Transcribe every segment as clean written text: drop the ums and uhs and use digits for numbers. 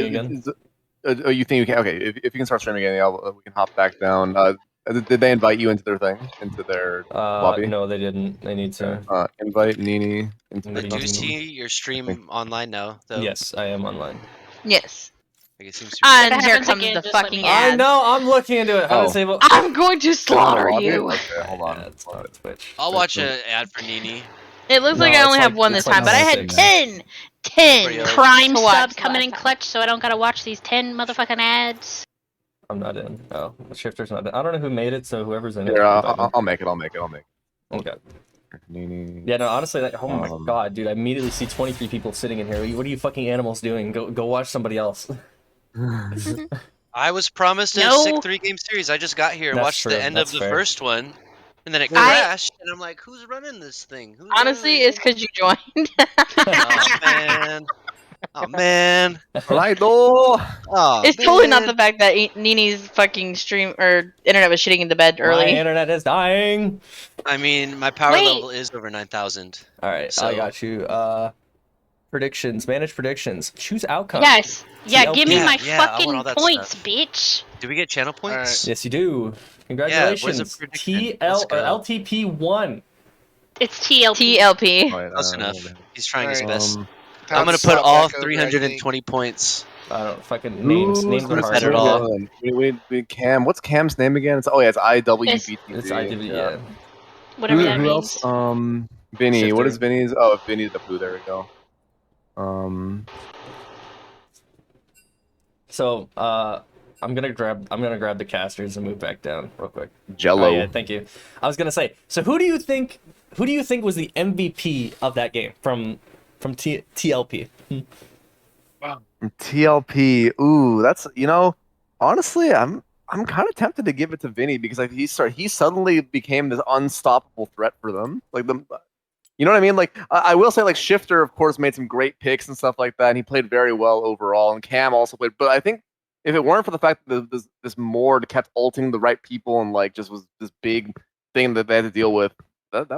again? Oh, you think you can? Okay, if you can start streaming again, we can hop back down. Did they invite you into their thing, into their lobby? No, they didn't. They need to. Invite Nini into Invite the Do you Nini. see your stream online now, though? Yes, I am online. Yes. Like, it seems to be And If it here happens comes again, the just let fucking me know. I ads. know. I'm looking into it. How to disable? I'm going to slaughter lobby? you. Okay, hold on. It's not Twitch. I'll watch an ad for Nini. It looks like No, I only it's have like- one it's this like time, but I had nothing. 10 Everybody else. Prime to watch sub coming in last time. clutch, so I don't gotta watch these 10 motherfucking ads. I'm not in. Oh, the shifter's not in. I don't know who made it, so whoever's in it. Here, invite me. I'll make it. Okay. Nini. Yeah, no, honestly, like, oh my Um, god, dude, I immediately see 23 people sitting in here. What are you fucking animals doing? Go watch somebody else. I was promised a No. sick 3-game series. I just got here and That's watched true, the end of that's the fair. first one, and then it I- crashed, and I'm like, who's running this thing? Who's Honestly, running it's because you joined. Oh, man. Oh, man. Right, though. Oh, It's totally not man. the fact that Nini's fucking stream or internet was shitting into bed My early. internet is dying. I mean, my power Wait. level is over 9,000. All right, I So- got you. Predictions. Manage predictions. Choose outcome. Yes. Yeah, TLP. give me my Yeah, I want fucking all that points, stuff. bitch. Do we get channel points? Yes, you do. where's the Congratulations. prediction? Let's go. LTP 1. It's TLP. TLP. Close enough. He's trying his Alright. best. Um, I'm gonna put all 320 points. I don't fucking names. Names are gonna hard. bet it all? Wait, Cam. What's Cam's name again? It's IWBTG. It's IDV, yeah. Whatever that Who means. else? Vinny. Shifter. What is Vinny's? Oh, Vinny's the blue. There we go. So, I'm gonna grab the casters and move back down real quick. Jello. Oh, yeah, thank you. I was gonna say. So, who do you think was the MVP of that game from TLP? TLP. Ooh, that's honestly, I'm kind of tempted to give it to Vinny because like he suddenly became this unstoppable threat for them. Like you know what I mean? Like I will say like Shifter of course made some great picks and stuff like that, and he played very well overall. And Cam also played, but I think if it weren't for the fact that this Mord kept ulting the right people and like just was this big thing that they had to deal with, it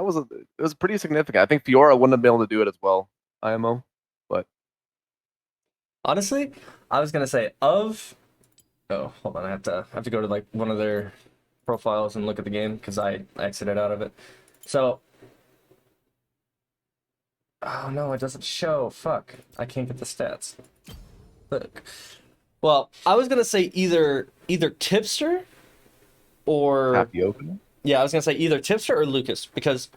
was pretty significant. I think Fiora wouldn't have been able to do it as well. IMO, but. Honestly, I was gonna say of. Oh, hold on. I have to go to like one of their profiles and look at the game because I exited out of it. So. Oh no, it doesn't show. Fuck, I can't get the stats. Look. Well, I was gonna say either Tipster or Happy opening. yeah, I was gonna say either Tipster or Lucas because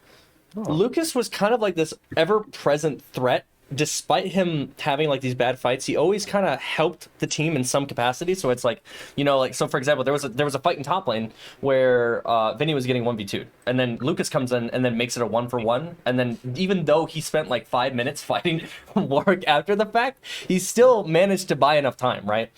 Lucas was kind of like this ever-present threat. Despite him having like these bad fights, he always kind of helped the team in some capacity. So it's like, like so for example, there was a fight in top lane where Vinny was getting 1v2, and then Lucas comes in and then makes it a 1-for-1, and then even though he spent like 5 minutes fighting Warwick after the fact, he still managed to buy enough time, right?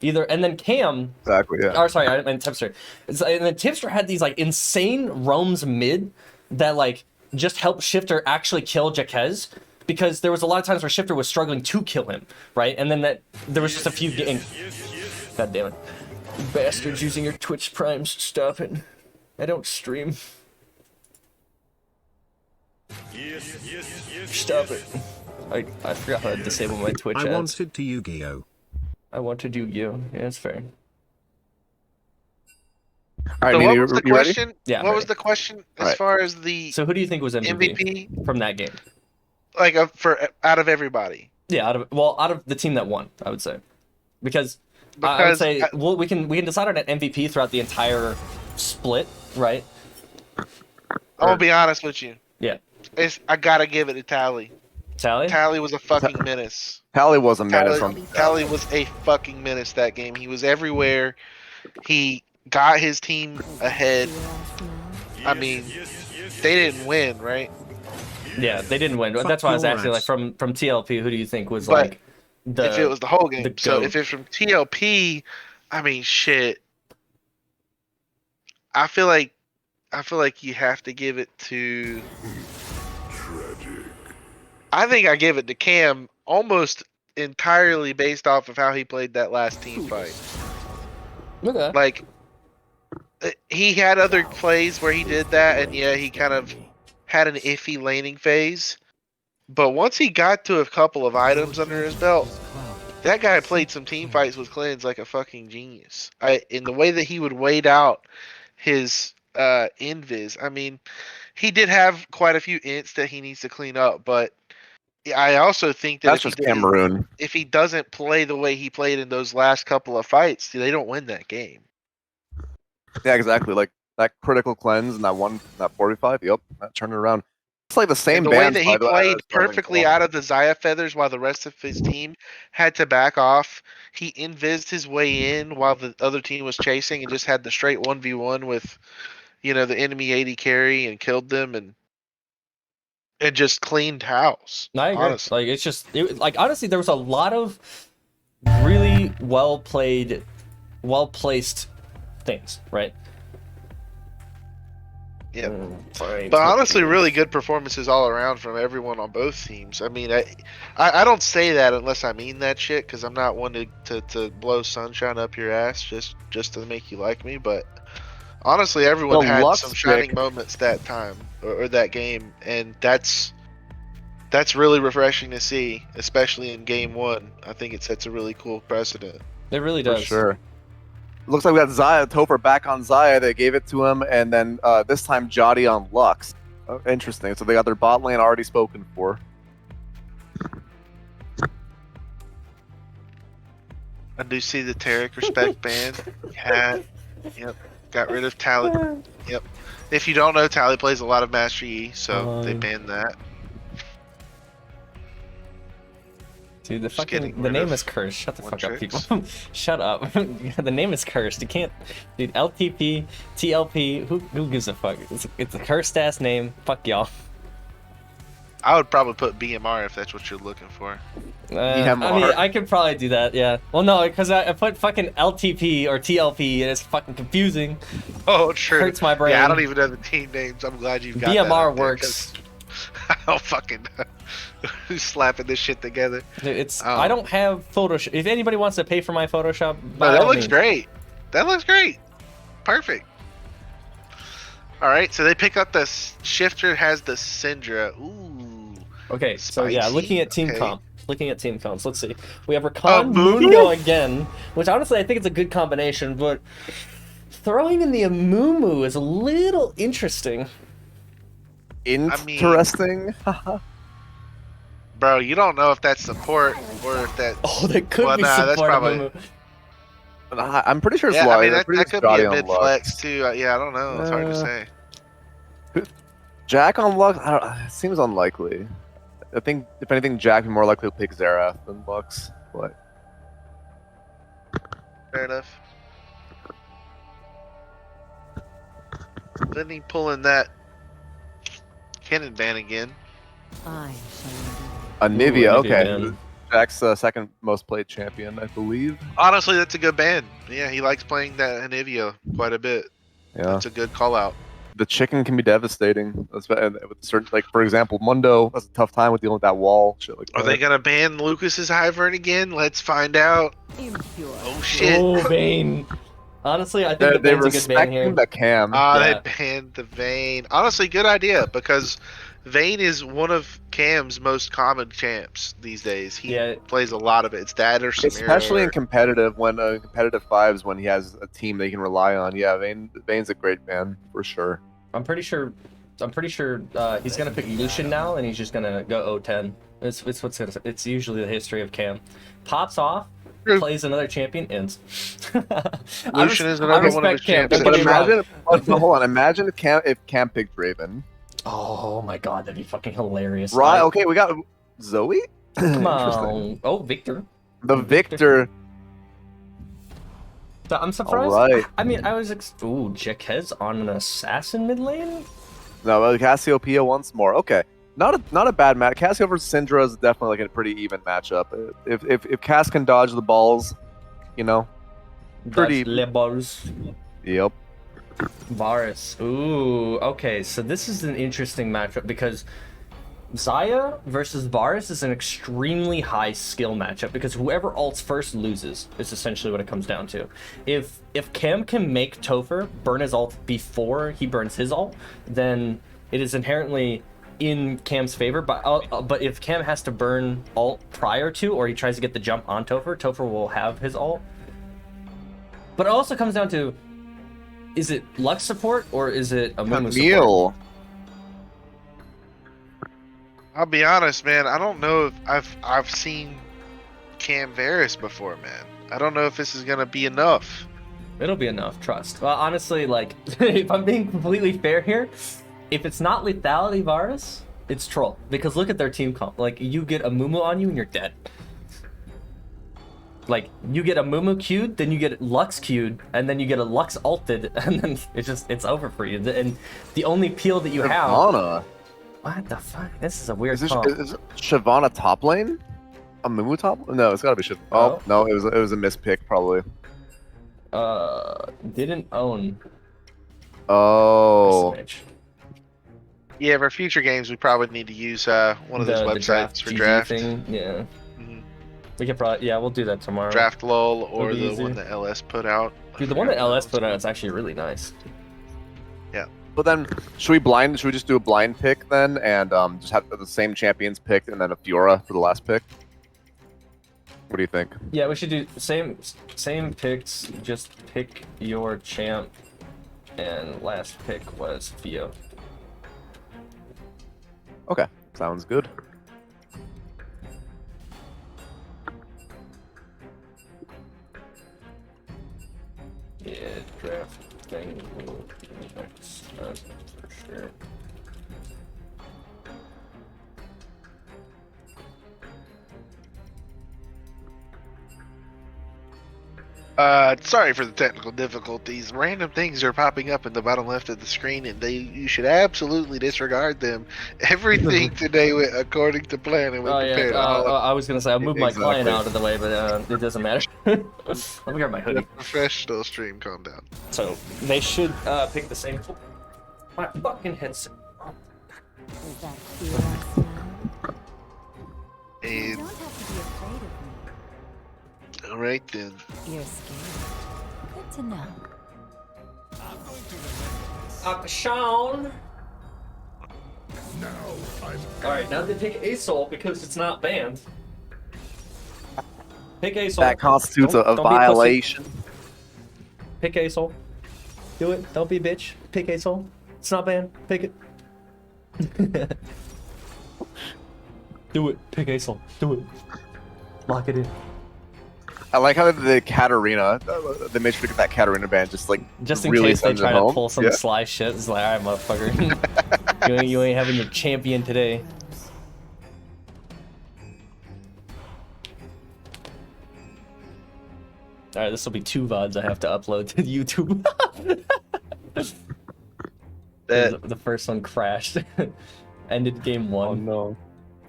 And then Cam. Exactly. Yeah. Or sorry, I meant Tipster. And then Tipster had these like insane roams mid that like just helped Shifter actually kill Jaquez. Because there was a lot of times where Shifter was struggling to kill him, right? And then there was just a few games. God damn it. You bastards using your Twitch Primes, stop it. I don't stream. Stop it. I forgot how to disable my Twitch ads. I wanted to Yu-Gi-Oh. I wanted Yu-Gi-Oh. Yeah, that's fair. All right, So Nini, what was the you ready? question? Yeah, What I'm was ready. the question as Alright. far as the So who do you think was MVP, MVP? from that game? Like out of everybody? Yeah, out of the team that won, I would say. Because I would Because say we can decide on an MVP throughout the entire split, right? I'm gonna be honest with you. Yeah. I gotta give it to Tally. Tally? Tally was a fucking menace. Tally was a menace from. Tally was a fucking menace that game. He was everywhere. He got his team ahead. I mean, they didn't win, right? Yeah, they didn't win. That's why I was your asking, like, ass. from TLP, who do you think was But like the? If it was the whole the game. So GOAT. if it's from TLP, I mean, shit. I feel like you have to give it to. I think I give it to Cam almost entirely based off of how he played that last team fight. Okay. Like, he had other plays where he did that, and yeah, he kind of had an iffy laning phase. But once he got to a couple of items under his belt, That guy played some team fights with Cleanse like a fucking genius. In the way that he would wait out his invis. I mean, he did have quite a few ints that he needs to clean up, but I also think that That's just Cameroon. if he doesn't play the way he played in those last couple of fights, they don't win that game. Yeah, exactly. Like that critical cleanse and that 45. Yep, that turned it around. It's like the same And the way bands, that by he the way, played as Northern perfectly Colombia. out of the Zaya feathers while the rest of his team had to back off. He invised his way in while the other team was chasing and just had the straight 1v1 with, the enemy 80 carry and killed them and just cleaned house. I agree. Honestly. Like it's just honestly, there was a lot of really well placed things, right? Yeah. But honestly, really good performances all around from everyone on both teams. I mean, I don't say that unless I mean that shit, because I'm not one to blow sunshine up your ass just to make you like me. But honestly, everyone The had Lux some shining pick. moments that time or that game, and that's really refreshing to see, especially in game one. I think it sets a really cool precedent. It really For does. sure. Looks like we got Zaya, Topher back on Zaya. They gave it to him, and then this time Jotty on Lux. Interesting. So they got their bot lane already spoken for. I do see the Tarek respect ban. Cat. Yep. Got rid of Tally. Yep. If you don't know, Tally plays a lot of Master Yi, so they banned that. Dude, the Just getting fucking rid name of is cursed. Shut the one fuck up, tricks. people. Shut up. The name is cursed. You can't, dude. LTP, TLP. Who gives a fuck? It's a cursed ass name. Fuck y'all. I would probably put BMR if that's what you're looking for. I mean, I could probably do that. Yeah. Well, no, because I put fucking LTP or TLP, and it's fucking confusing. Oh, true. Hurts my brain. Yeah, I don't even know the team names. I'm glad you've got that BMR up there, works. 'cause I don't fucking know who's slapping this shit together. Dude, it's I don't have Photoshop. If anybody wants to pay for my Photoshop, No, by that all looks means. great. That looks great. Perfect. All right, so they pick up the shifter has the Syndra. Ooh. Okay, so yeah, Spicy, looking at team okay. comp. Looking at team comps, let's see. We have Rakan Mundo? Mundo again, which honestly I think it's a good combination, but throwing in the Amumu is a little interesting. Interesting. Bro, you don't know if that's support or if that's. Oh, that could Well, be nah, that's support probably- Amumu. I'm pretty sure it's Yeah, Lux. I mean I'm pretty that sure could it's be Jotty a on mid Lux. flex too. Yeah, I don't know. It's hard to say. Jack on Lux? It seems unlikely. I think, if anything, Jack would be more likely to pick Xerath than Lux. But Fair enough. Then he pulling that cannon ban again. Anivia, Ooh, okay. man. Jack's second most played champion, I believe. Honestly, that's a good ban. Yeah, he likes playing that Anivia quite a bit. Yeah. That's a good call out. The chicken can be devastating. With certain, like, for example, Mundo has a tough time with dealing with that wall. Shit like Are that. they gonna ban Lucas's Hivern again? Let's find out. Oh shit! Oh, Vayne. Honestly, I think They the Vayne's a good ban respect here. the cam. Ah, Yeah. they banned the Vayne. Honestly, good idea because Vayne is one of Cam's most common champs these days. He Yeah. plays a lot of it. It's that or Samira. Especially in competitive, when competitive fives, when he has a team they can rely on. Yeah, Vayne's a great man for sure. I'm pretty sure he's gonna pick Lucian now, and he's just gonna go 0-10. It's usually the history of Cam. Pops off, True. plays another champion, ends. Lucian is another one of his champs. Don't But get me wrong. imagine, hold on, imagine if Cam picked Draven. Oh my god, that'd be fucking hilarious. Right? Okay, we got Zoe. Come Interesting. on. Oh, Victor. The Victor. I'm surprised. All right. I mean, I was ooh, Jaquez on an assassin mid lane. No, Cassiopeia once more. Okay, not a bad match. Cassio versus Syndra is definitely like a pretty even matchup. If Cass can dodge the balls, pretty. Dodge le balls. Yep. Varus. Ooh, okay. So this is an interesting matchup because Zaya versus Varus is an extremely high skill matchup because whoever ults first loses is essentially what it comes down to. If Cam can make Topher burn his ult before he burns his ult, then it is inherently in Cam's favor, but if Cam has to burn ult prior to, or he tries to get the jump on Topher, Topher will have his ult. But it also comes down to, is it Lux support or is it a Mumu support? Camille. I'll be honest, man. I don't know if I've seen Cam Varys before, man. I don't know if this is gonna be enough. It'll be enough, trust. Well, honestly, like, if I'm being completely fair here, if it's not lethality Varus, it's troll. Because look at their team comp. Like, you get a Mumu on you and you're dead. Like, you get a Mumu queued, then you get Lux queued, and then you get a Lux ulted, and then it's over for you. And the only peel that you have... Shyvana. What the fuck? This is a weird Is comp. Shyvana top lane? A Mumu top? No, it's gotta be Shyvana. Oh, no, it was a mispick, probably. Didn't own. Oh. SMH. Yeah, for future games, we probably need to use one of those The websites for GG draft. thing. Yeah. Mhm. We could probably, we'll do that tomorrow. Draft lull or It'll be the easy. one that LS put out. Dude, the one that LS put out is actually really nice. But then, should we just do a blind pick then, and just have the same champions picked, and then a Fiora for the last pick? What do you think? Yeah, we should do same picks. Just pick your champ, and last pick was Fio. Okay, sounds good. Yeah, draft thing will be next for sure. Sorry for the technical difficulties. Random things are popping up in the bottom left of the screen, and you should absolutely disregard them. Everything today went according to plan, and we prepared all of I was gonna say I'll move my client Exactly. out of the way, but it doesn't matter. Let me grab my the hoodie. professional stream. Calm down. So they should pick the same. My fucking headset. Is that fear I smell? You And don't have to be afraid of me. all right then. You're scared. Good to know. Sean. Alright, now they pick a soul because it's not banned. Pick a soul. That constitutes a Don't be a pussy. violation. Pick a soul. Do it. Don't be a bitch. Pick a soul. It's not banned. Pick it. Do it. Pick a soul. Do it. Lock it in. I like how the Katarina, they made sure to get that Katarina band just like Just in really case they sends it try to home. pull some Yeah. sly shit. It's like, alright, motherfucker. you ain't having your champion today. Alright, this will be 2 VODs I have to upload to YouTube. The first one crashed. Ended game 1. Oh no.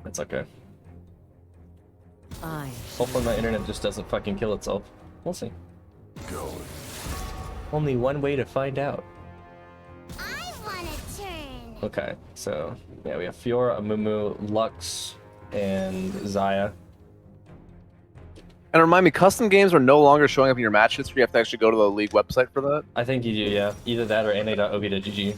That's okay. I Hopefully my internet just doesn't fucking kill itself. We'll see. Only one way to find out. I want a turn. Okay, so yeah, we have Fiora, Amumu, Lux, and Zaya. And remind me, custom games are no longer showing up in your match history. You have to actually go to the league website for that. I think you do, yeah. Either that or na.ob.gg.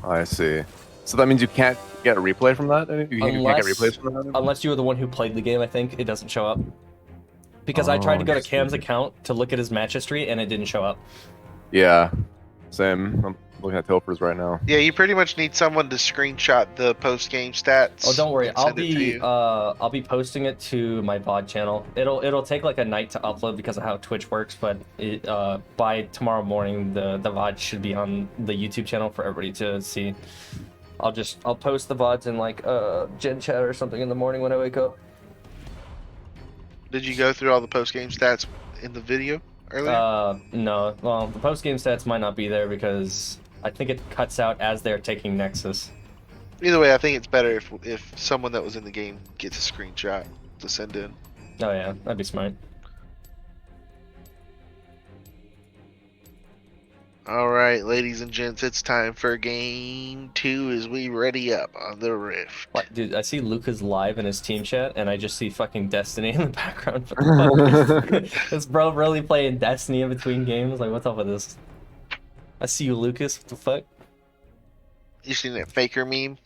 I see. So that means you can't get a replay from that? You can't get replays from that anymore? Unless you were the one who played the game, I think it doesn't show up. Because I tried to go to I see. Cam's account to look at his match history and it didn't show up. Yeah. Same. I'm looking at Topher's right now. Yeah, you pretty much need someone to screenshot the post game stats. Oh, don't worry. and I'll send it to be you. I'll be posting it to my VOD channel. It'll take like a night to upload because of how Twitch works, but by tomorrow morning the VOD should be on the YouTube channel for everybody to see. I'll post the VODs in like Gen Chat or something in the morning when I wake up. Did you go through all the post game stats in the video earlier? No. Well, the post game stats might not be there because I think it cuts out as they're taking Nexus. Either way, I think it's better if someone that was in the game gets a screenshot to send in. Oh yeah, that'd be smart. All right, ladies and gents, it's time for game 2 as we ready up on the Rift. What, dude? I see Luca's live in his team chat, and I just see fucking Destiny in the background. What the fuck? This bro really playing Destiny in between games? Like, what's up with this? I see you, Lucas. What the fuck? You seen that Faker meme?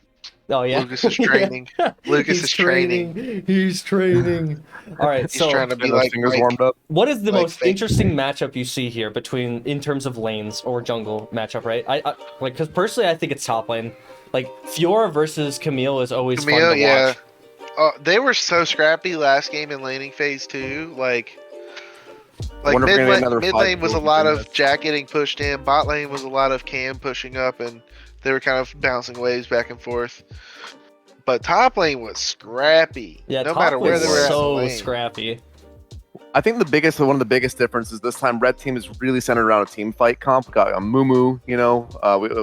Oh yeah. Lucas is training. Lucas is training. He's training. All right. He's So trying to be Getting those like fingers Mike. warmed up. what is the Like most fake. interesting matchup you see here between in terms of lanes or jungle matchup? Right. I like because personally I think it's top lane. Like Fiora versus Camille is always fun Camille, to yeah. watch. They were so scrappy last game in laning phase 2. Like wonder if we're gonna get another mid fight lane was a before we lot do of this. Jack getting pushed in. Bot lane was a lot of Cam pushing up, and they were kind of bouncing waves back and forth. But top lane was scrappy. Yeah. no top matter where lane's they were at in the so lane. scrappy. I think one of the biggest differences this time, red team is really centered around a team fight comp. We got a Mumu, you know,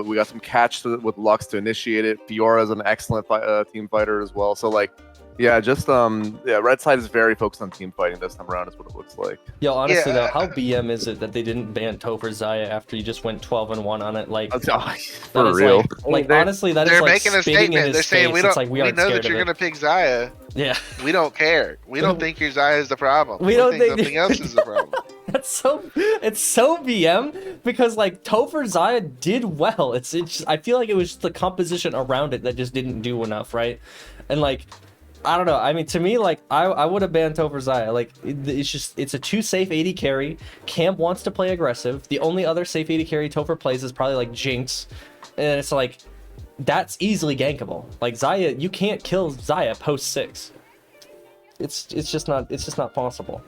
we got some catch with Lux to initiate it. Fiora is an excellent team fighter as well. So like, yeah, just red side is very focused on team fighting this time around. Is what it looks like. Yo, honestly Yeah. though, how BM is it that they didn't ban Topher Zaya after you just went 12-1 on it? Like, For that is real. Like They're- honestly, that is They're like making a spitting in statement. his They're saying face. we It's don't. like we We aren't know scared that you're of it. gonna pick Zaya. Yeah, We don't care. We don't think your Zaya is the problem. We don't think- something else is the problem. it's so BM because like Topher Zaya did well. It's just, I feel like it was just the composition around it that just didn't do enough, right? And like, I don't know. I mean, to me, like I would have banned Topher Zaya. Like it's a too safe AD carry. Camp wants to play aggressive. The only other safe AD carry Topher plays is probably like Jinx, and it's like that's easily gankable. Like Zaya, you can't kill Zaya post 6. It's just not possible.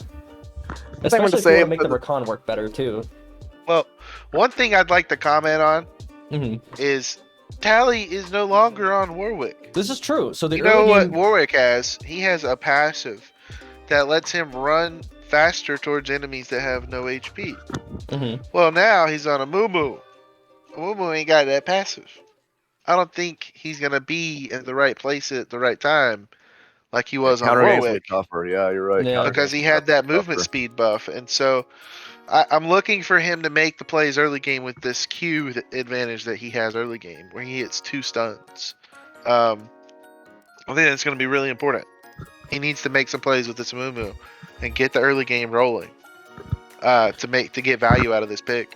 I think I'm Especially gonna if you say want to make the recon work better too. Well, one thing I'd like to comment on Mhm. is Tally is no longer on Warwick. This is true. So the You know early what game, Warwick has? He has a passive that lets him run faster towards enemies that have no HP. Mhm. Well, now he's on a Mumu. Mumu ain't got that passive. I don't think he's gonna be in the right place at the right time like he was on Counter game's way Warwick, tougher. Yeah, you're right. Yeah. Counter because game's he had that definitely movement tougher. speed buff, and so I'm looking for him to make the plays early game with this Q advantage that he has early game, where he hits 2 stuns. I think that's going to be really important. He needs to make some plays with this Mumu and get the early game rolling to get value out of this pick.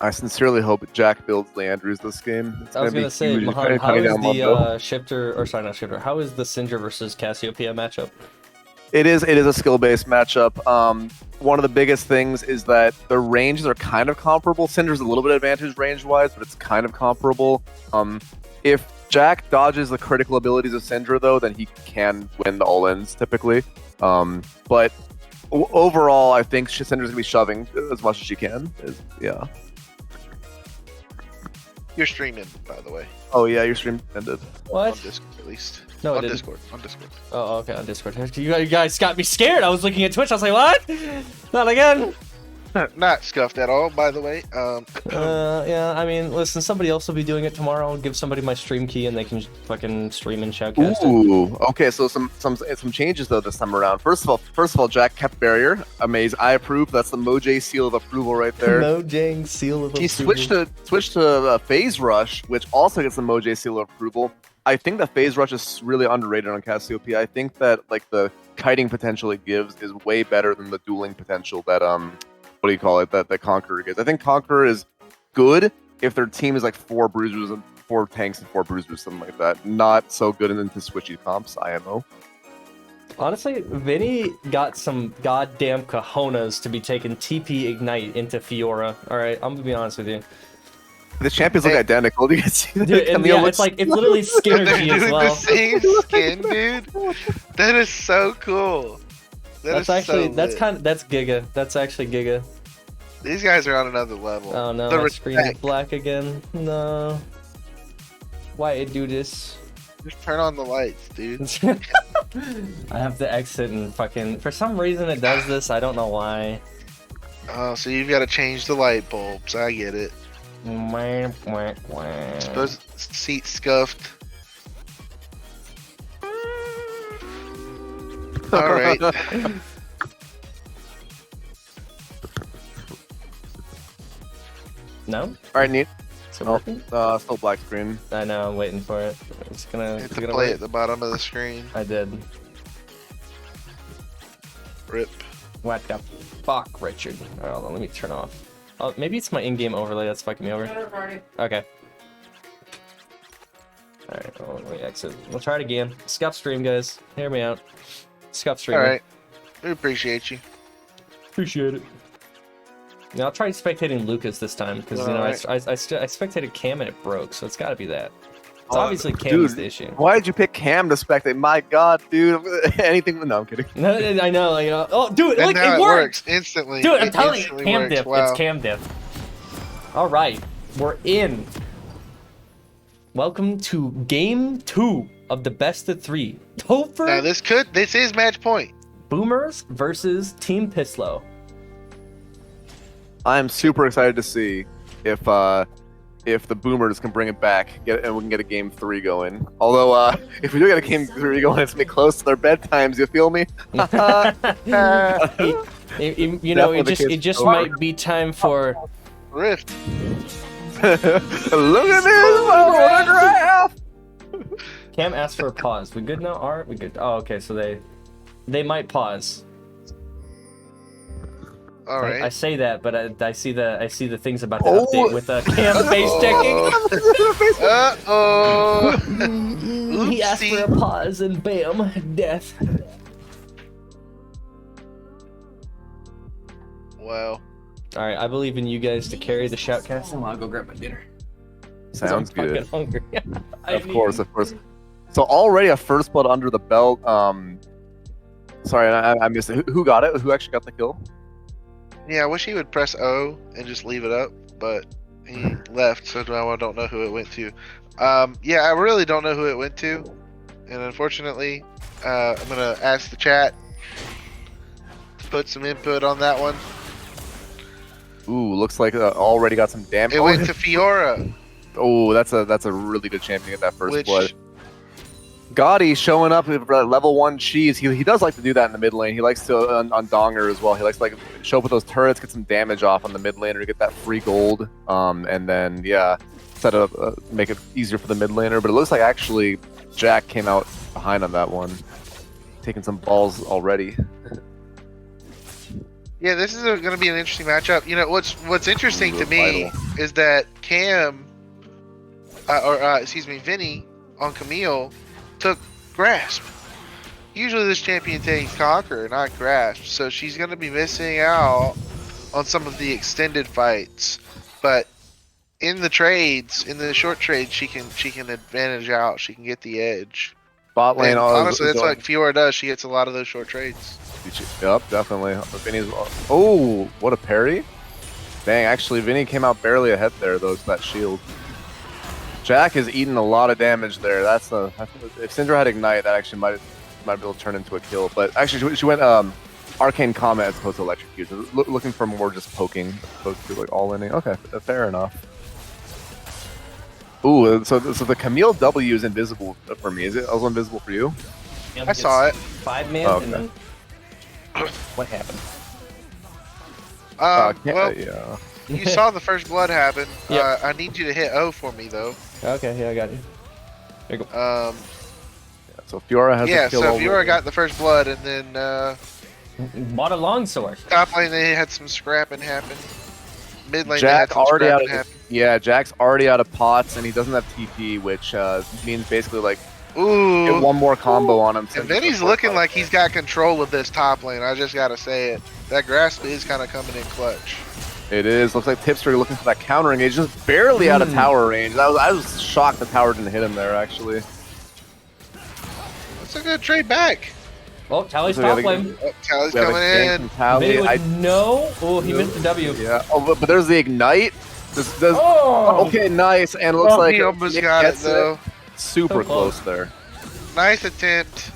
I sincerely hope Jack builds Leandrews this game. It's I was be gonna say, huge. It's Mohan, how coming is down one though. the shifter, or sorry, not shifter? How is the Syndra versus Cassiopeia matchup? It is a skill-based matchup. One of the biggest things is that the ranges are kind of comparable. Syndra's a little bit advantage range-wise, but it's kind of comparable. If Jack dodges the critical abilities of Syndra, though, then he can win the all-ins typically. But overall, I think Syndra's gonna be shoving as much as she can. Yeah. You're streaming, by the way. Oh yeah, your stream ended. On What? Discord, at least. No, it on didn't. Discord. On Discord. Oh, okay, on Discord. You guys got me scared. I was looking at Twitch. I was like, what? Not again. Not scuffed at all, by the way. Yeah, I mean, listen, somebody else will be doing it tomorrow. I'll give somebody my stream key and they can fucking stream and shoutcast it. Ooh, okay. So some changes though this time around. First of all, Jack kept barrier. Amazing. I approve. That's the Mojay seal of approval right there. Mojang seal of He approval. switched to phase rush, which also gets the Mojay seal of approval. I think that phase rush is really underrated on Cassiopeia. I think that like the kiting potential it gives is way better than the dueling potential that what do you call it, that Conqueror gives. I think Conqueror is good if their team is like 4 bruisers and 4 tanks and 4 bruisers, something like that. Not so good into switchy comps, IMO. Honestly, Vinny got some goddamn cojones to be taking TP Ignite into Fiora. Alright, I'm gonna be honest with you. The champions look identical. Do you guys see that? Dude, and Camille yeah, looks- it's like, it's literally They're Skinnergy doing as the well. same skin, dude. That is so cool. That's actually, that's Giga. That's actually Giga. These guys are on another level. Oh no, The my screen is respect. black again. No. Why it do this? Just turn on the lights, dude. I have to exit and fucking... For some reason it does this, I don't know why. Oh, so you've got to change the light bulbs. I get it. Suppose seat scuffed. All right. No? All right, neat. Is it Oh, working? still black screen. I know, I'm waiting for it. It's gonna... Hit It's the gonna play work. at the bottom of the screen. I did. Rip. What the fuck, Richard? Alright, hold on, let me turn off. Oh, maybe it's my in-game overlay that's fucking me over. Okay. we exit. We'll try it again. Scuff stream, guys. Hear me out. Scuff stream. All right. We appreciate you. Appreciate it. Yeah, I'll try spectating Lucas this time because you know Alright. I spectated Cam and it broke, so it's got to be that. It's Oh, obviously Cam is dude. the issue. Why did you pick Cam to spectate? My God, dude. Anything? No, I'm kidding. No, I know, you know. Oh, dude, And look, now it it worked. works instantly. Dude, I'm It telling you, instantly Cam works. diff. Wow. It's Cam diff. All right, we're in. Welcome to game 2 of the best of 3. Topher Now this is match point. Boomers versus Team Pislow. I'm super excited to see if the Boomers can bring it back, and we can get a game 3 going. Although, if we do get a game 3 going, it's gonna be close to their bedtimes. You feel me? You know, Definitely the it case. just might be time for. Rift. Look at this! What a graph! Cam asked for a pause. We good now? Alright, we good. Oh, okay, so they might pause. All right. I say that, but I see the things about the Oh. update with Cam face checking. Uh-oh. He asked for a pause and bam, death. Wow. All right, I believe in you guys to carry the Shoutcaster. I'll go grab my dinner. 'Cause Sounds I'm fucking good. hungry. Of course. So already a first blood under the belt. Sorry, I missed it. Who got it? Who actually got the kill? Yeah, I wish he would press O and just leave it up, but he left, so now I don't know who it went to. Yeah, I really don't know who it went to, and unfortunately, I'm gonna ask the chat to put some input on that one. Ooh, looks like already got some damage. It went to Fiora, Oh, that's a really good champion at that first which blood. Gotti showing up with level 1 cheese. He does like to do that in the mid lane. He likes to on Donger as well. He likes to like show up with those turrets, get some damage off on the mid laner to get that free gold. And then yeah, set up make it easier for the mid laner. But it looks like actually Jack came out behind on that one, taking some balls already. yeah, this is going to be an interesting matchup. You know what's interesting to Real me vital. is that Cam, excuse me, Vinny on Camille took Grasp. Usually this champion takes Conquer, not Grasp, so she's going to be missing out on some of the extended fights. But in the trades, in the short trades, she can advantage out. She can get the edge. Bot lane. And honestly, that's like what Fiora does. She gets a lot of those short trades. Yep, definitely. Vinny's, oh, what a parry! Dang, actually, Vinny came out barely ahead there though to that shield. Jack has eaten a lot of damage there. If Syndra had Ignite, that actually might be able to turn into a kill. But actually, she went Arcane Comet as opposed to Electrocution. Looking for more just poking, as opposed to like all-inning. Okay, fair enough. Ooh, so the Camille W is invisible for me. Is it also invisible for you? I saw it. 5-man, Oh, and okay. then what happened? Well, Yeah. you saw the first blood happen. Yep. I need you to hit O for me though. Okay, yeah, I got you. There you go. So Fiora has Yeah, a kill so over. Fiora got the first blood, and then Bought a longsword. top lane they had some scrapping happen. Mid lane they had Jack some already out scrapping of happen. Jack's already out of pots, and he doesn't have TP, which means basically like get Ooh, one more combo on him. and Vinny's looking like he's got control of this top lane. I just gotta say it. That grasp is kind of coming in clutch. It is. Looks like Tipster looking for that counter engage, just barely out of tower range. I was shocked the tower didn't hit him there. Actually, That's a good trade back. Oh, Tally's So we have top a- lane. Oh, Tally's we have a coming gank in. from Tally. Vinny with no. Oh, he missed the W. Yeah. Oh, but there's the ignite. Oh! Okay, nice. And it looks Oh, like he almost Nick got it gets though. Super So close. close there. Nice attempt,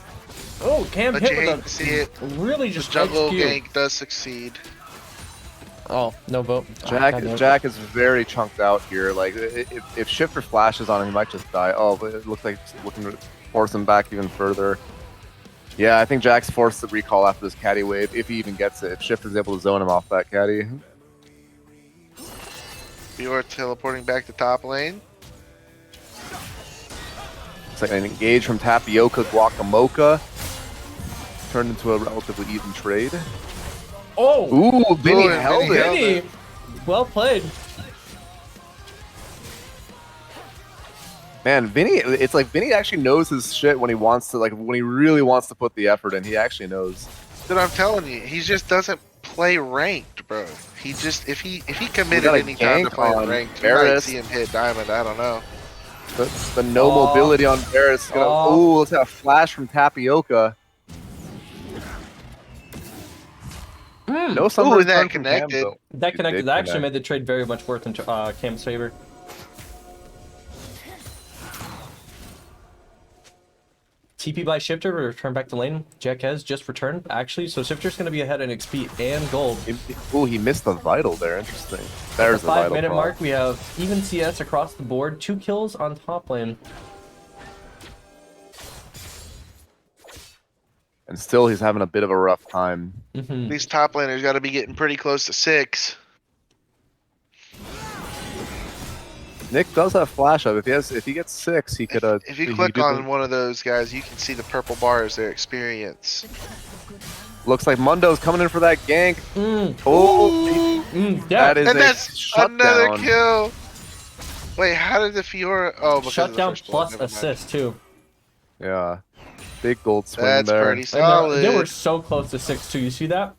Oh, Cam but hit you hate to with see it. a really This just jungle HQ. gank does succeed. Oh, no vote. Oh, God damn it. Jack is very chunked out here. Like if Shifter flashes on him, he might just die. Oh, but it looks like it's looking to force him back even further. Yeah, I think Jack's forced to recall after this caddy wave, if he even gets it. If Shifter's able to zone him off that caddy. Fiora teleporting back to top lane. It's like an engage from Tapioca Guacamocha. Turned into a relatively even trade. Oh! Ooh, Vinny Ooh, held Vinny it. held Vinny! Well played. Man, Vinny, it's like Vinny actually knows his shit when he wants to, like when he really wants to put the effort in. He actually knows. Dude, I'm telling you, he just doesn't play ranked, bro. He just if he committed got a any time to gank play on ranked, you might Varus. see him hit diamond. I don't know. The no mobility on Varus. Ooh, let's have a flash from Tapioca. No Ooh, that connected. That connected. did That actually connect. made the trade very much worth in Cam's favor. TP by Shifter, return back to lane. Jack has just returned, actually, so Shifter's going to be ahead in XP and gold. Ooh, he missed the vital there. Interesting. There's the the vital 5 minute prop. mark, we have even CS across the board. 2 kills on top lane. And still, he's having a bit of a rough time. These top laners got to be getting pretty close to 6. Nick does have flash up. If he gets 6, he could. If you click on one of those guys, you can see the purple bar as their experience. Looks like Mundo's coming in for that gank. Oh, Yeah, that is And a that's another shutdown. kill. Wait, how did the Fiora? Oh, because of the shutdown first blood, plus never mind. assist, too. Yeah, big gold swing That's there. pretty And solid. they were so close to 6-2. You see that?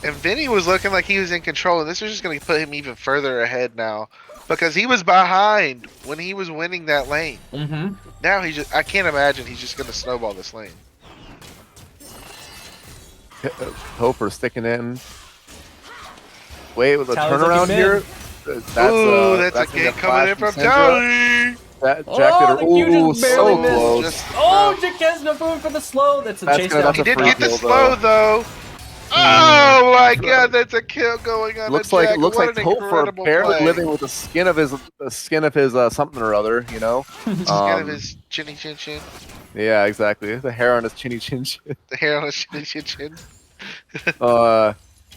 And Vinny was looking like he was in control, and this was just going to put him even further ahead now. Because he was behind when he was winning that lane. Now he just, I can't imagine he's just going to snowball this lane. Hoper sticking in. Wait, with a Tally's turnaround looking here. Ooh, that's a gonna gank coming in from Syndra. Tally. Jack Oh, the Q ooh, just barely so missed. close. Just- Oh, Jack has no food for the slow. That's a That's chase gonna- down. that's He a did free get the kill, slow though. Oh my god, that's a kill going on. Looks a like Jack. looks What like an Hope for incredible barely play. living with the skin of his something or other, you know. Skin of his chinny chin chin. Yeah, exactly. The hair on his chinny chin chin. The hair on his chinny chin chin. Uh,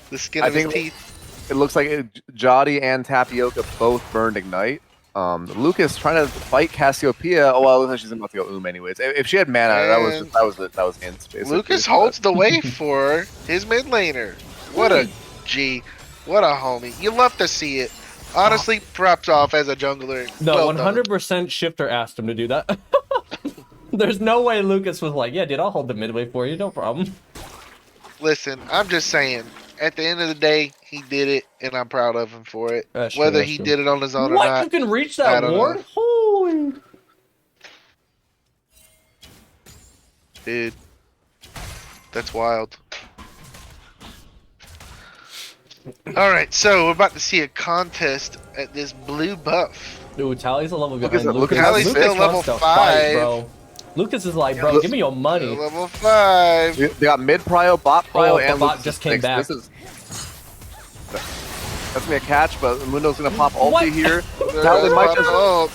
The skin I of his think- teeth. it looks like Jotty and Tapioca both burned Ignite. Lucas trying to fight Cassiopeia. Oh well, it looks like she's about to go anyways. If she had mana, that was int. Basically. Lucas holds the way for his mid laner. What a G. What a homie. You love to see it. Honestly, props off as a jungler. No, Well done. 100% Shifter asked him to do that. There's no way Lucas was like, yeah, dude, I'll hold the midway for you, no problem. Listen, I'm just saying. At the end of the day, he did it, and I'm proud of him for it. That's true, Whether that's he true. did it on his own or What? not. You can reach I that don't ward? know. Holy. Dude. That's wild. Alright, so we're about to see a contest at this blue buff. Dude, Tally's a level Lucas- behind. Lucas- Tally's Lucas still level wants to 5. fight, bro. Lucas is like, bro, give me your money. Level 5. They got mid prio, bot prio, Oh, and the bot Lucas just is came sixth. back. That's gonna be a catch, but Mundo's gonna pop What? ulti here. There Tally goes might my just ult.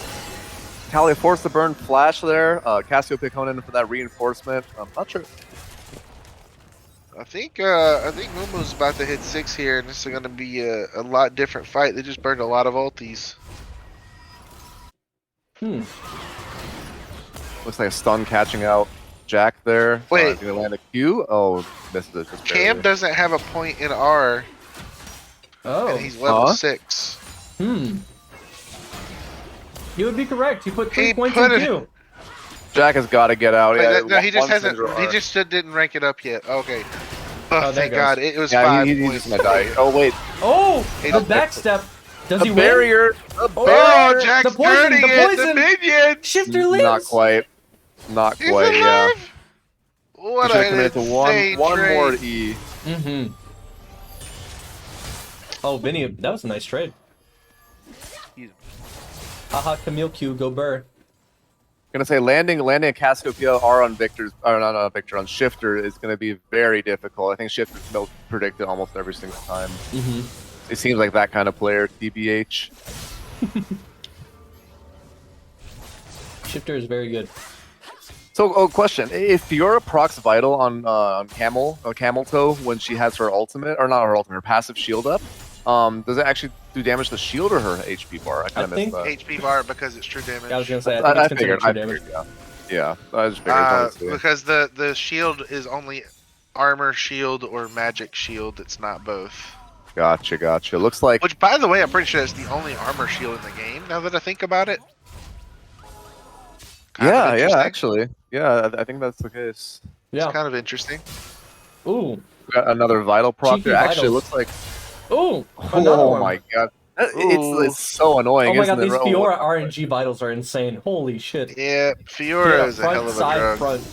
Tally forced the burn flash there. Cassiopeia coming in for that reinforcement. I'm not sure. I think Moomoo's about to hit 6 here, and this is gonna be a lot different fight. They just burned a lot of ultis. Looks like a stun catching out Jack there. Wait. Gonna land a Q. Oh, this is it. Just Cam barely. doesn't have a point in R, Oh. and he's level Huh? 6. You would be correct. He put 3 He points put in it- Q. Jack has got to get out. Wait, Yeah, no, he just one hasn't. Syndra He R. just didn't rank it up yet. Okay. Oh, there thank it God. goes. It was Yeah, 5 he's points. just gonna die. Oh wait, Oh, He the just- backstep. Does the he barrier. win? Oh, Jack's the poison, turning the it. poison. The minion. Shifter lives. Not quite. Not He's quite. Yeah. alive. What Should an have committed to one insane more trade. E. Oh, Vinny, that was a nice trade. Haha, Camille Q, go Burr. Gonna say landing a Cassiopeia R on Victor's, or not on Victor, on Shifter is gonna be very difficult. I think Shifter's been predicted almost every single time. It seems like that kind of player, TBH. Shifter is very good. So, question: if Fiora procs Vital on Camel Toe when she has her ultimate, or not her ultimate, her passive shield up, does it actually do damage to the shield or her HP bar? I kind of missed that. HP bar because it's true damage. I was gonna say, I think I it's considered figured. true damage. Yeah. I just figured. honestly. Because the shield is only armor shield or magic shield. It's not both. Gotcha. Looks like Which, by the way, I'm pretty sure it's the only armor shield in the game. Now that I think about it. Yeah, interesting. actually. Yeah, I think that's the case. It's Yeah. kind of interesting. Ooh. Got another vital proc Cheeky there. Actually, it vitals. looks like. Ooh. Another Oh one. my god. Ooh. It's so annoying, Oh my isn't god, it? these bro? Fiora RNG vitals are insane. Holy shit. Yeah, Get Fiora up is a front, hell of a side, drug. front.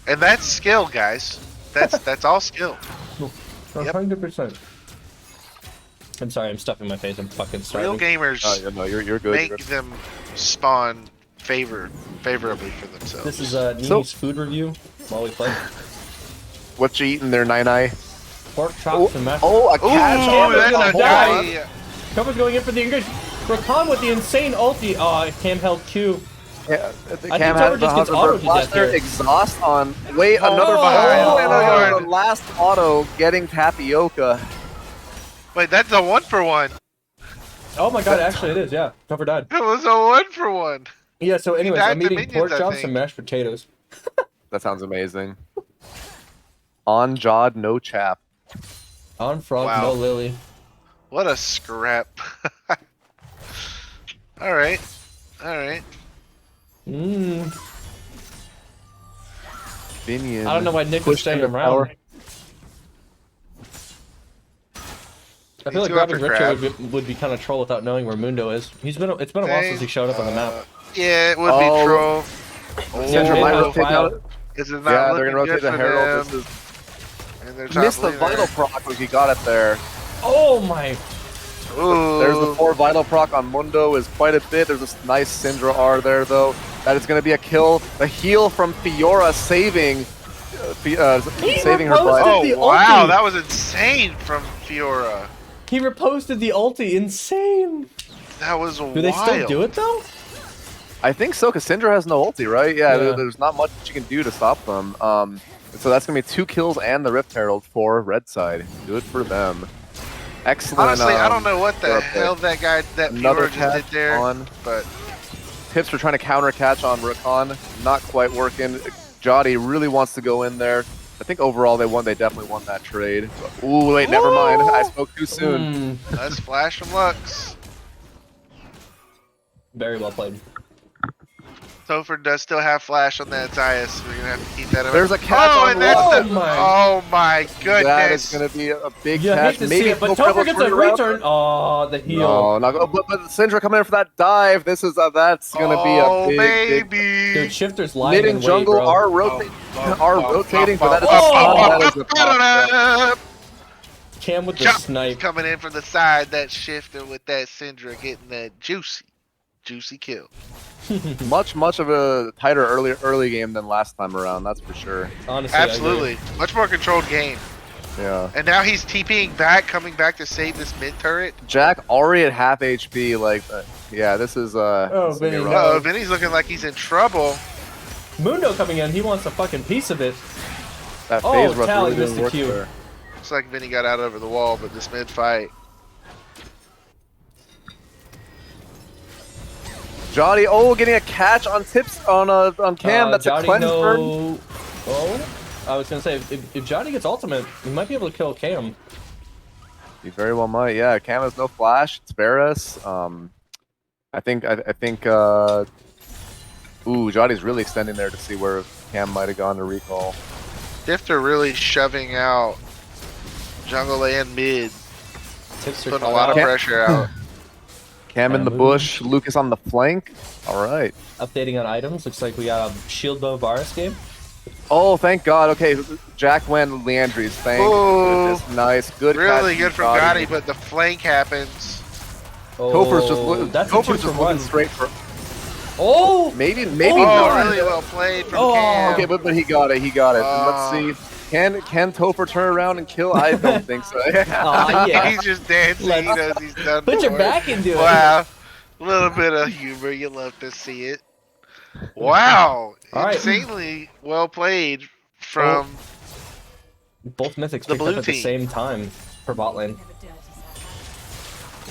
And that's skill, guys. That's all skill. Yep. 100%. I'm sorry, I'm stuffing my face. I'm fucking Real starving. gamers Yeah, no, you're good. make them spawn favorably for themselves. This is Nini's food review while we play. What you eating there, Nine? Pork chops and mashed. Oh, a Ooh, catch! Cam's that's gonna a die. die. Cover's going in for the English. Rakan with the insane ulti. Cam held Q. Yeah, I think Tover just gets auto to death here. Exhaust on. Wait, Oh another my vial. And lord. the last auto getting tapioca. Wait, that's a 1-for-1. Oh my god, actually it is, yeah. Tover died. It was a 1-for-1. Yeah, so anyways, died I'm to eating minions, pork I chops think. and mashed potatoes. That sounds amazing. On Jod, no chap. On frog, Wow. no lily. What a scrap. Alright. Alright. Mmm. Binion. I don't know why Nick was pushed staying into around. power. I feel like He's grabbing going for Richard crab. would be kind of troll without knowing where Mundo is. It's been a while since he showed up on the map. Yeah, it would Oh. be troll. Sandra Oh, might yeah. rotate Wow. down. Is it not Yeah, they're looking gonna rotate good the for Herald. them? This is And they're top missed the laner. vital proc, but he got it there. Oh my! Ooh. There's the 4 vital proc on Mundo is quite a bit. There's this nice Syndra R there though. That is going to be a kill. The heal from Fiora saving saving her reposted life. Oh the wow, ulti. that was insane from Fiora. He reposted the ulti. Insane. That was wild. Do they still do it though? I think so, because Syndra has no ulti, right? Yeah, Yeah. there's not much you can do to stop them. So that's going to be 2 kills and the Rift Herald for Red Side. Good for them. Excellent. Honestly, I don't know what the Fiora hell that Another Fiora just catch did there, on. but Tips for trying to counter catch on Rakan. Not quite working. Jody really wants to go in there. I think overall they definitely won that trade. But, ooh, wait, never mind. I spoke too soon. let's flash some Lux. Very well played. Topher does still have flash on that Zayas, so we're gonna have to keep that in mind. There's a catch Oh, on and that's Lux. the, my. oh my goodness. That is going to be a big You hate catch. to Maybe see it, but Topher Topher gets a around. return. Oh, the heal. No, not go. But Syndra coming in for that dive. This is that's going to be Oh, a big. baby. Dude, Shifter's lying Mid in and wait, jungle bro. are rotating, but that is a Oh! that is a pop. Cam with the Chop. snipe. Coming in from the side, that Shifter with that Syndra getting that juicy kill. Much of a tighter early game than last time around. That's for sure. Honestly, I agree. Absolutely. Much more controlled game. Yeah. And now he's TPing back, coming back to save this mid turret. Jack already at half HP. Like, yeah, this is this is gonna be Vinny, rough. no. Oh, Vinny's looking like he's in trouble. Mundo coming in. He wants a fucking piece of it. That Oh, phase rush Tally really missed didn't the work cue. there. Looks like Vinny got out over the wall, but this mid fight. Jody, getting a catch on tips on Cam. That's a Jody, cleanse burn. no. Oh, I was gonna say if Johnny gets ultimate, he might be able to kill Cam. He very well might. Yeah, Cam has no flash. It's Varus. I think. Ooh, Jody's really extending there to see where Cam might have gone to recall. Difter really shoving out jungle and mid, Tips are putting a caught lot of out. pressure out. Cam in the bush, Lucas on the flank. All right. Updating on items. Looks like we got a shield bow Varus game. Oh, thank God. Okay, Jack went Leandries. Thank Ooh. goodness. Nice. Good Really catch good from Gotti, but the flank happens. Oh, Topher's just that's a Topher's 2 just for looking 1. straight for Oh, maybe Oh, not. really well played from Oh, Cam. Okay, but he got it. He got it. And let's see. Can Topher turn around and kill? I don't think so. Aw, yeah. He's just dancing. Let's- He knows he's done. Put your for it. back into it. Wow. A little bit of humor. You love to see it. Wow. All right. Insanely well played from. Both mythics The picked blue up at the team. same time for bot lane.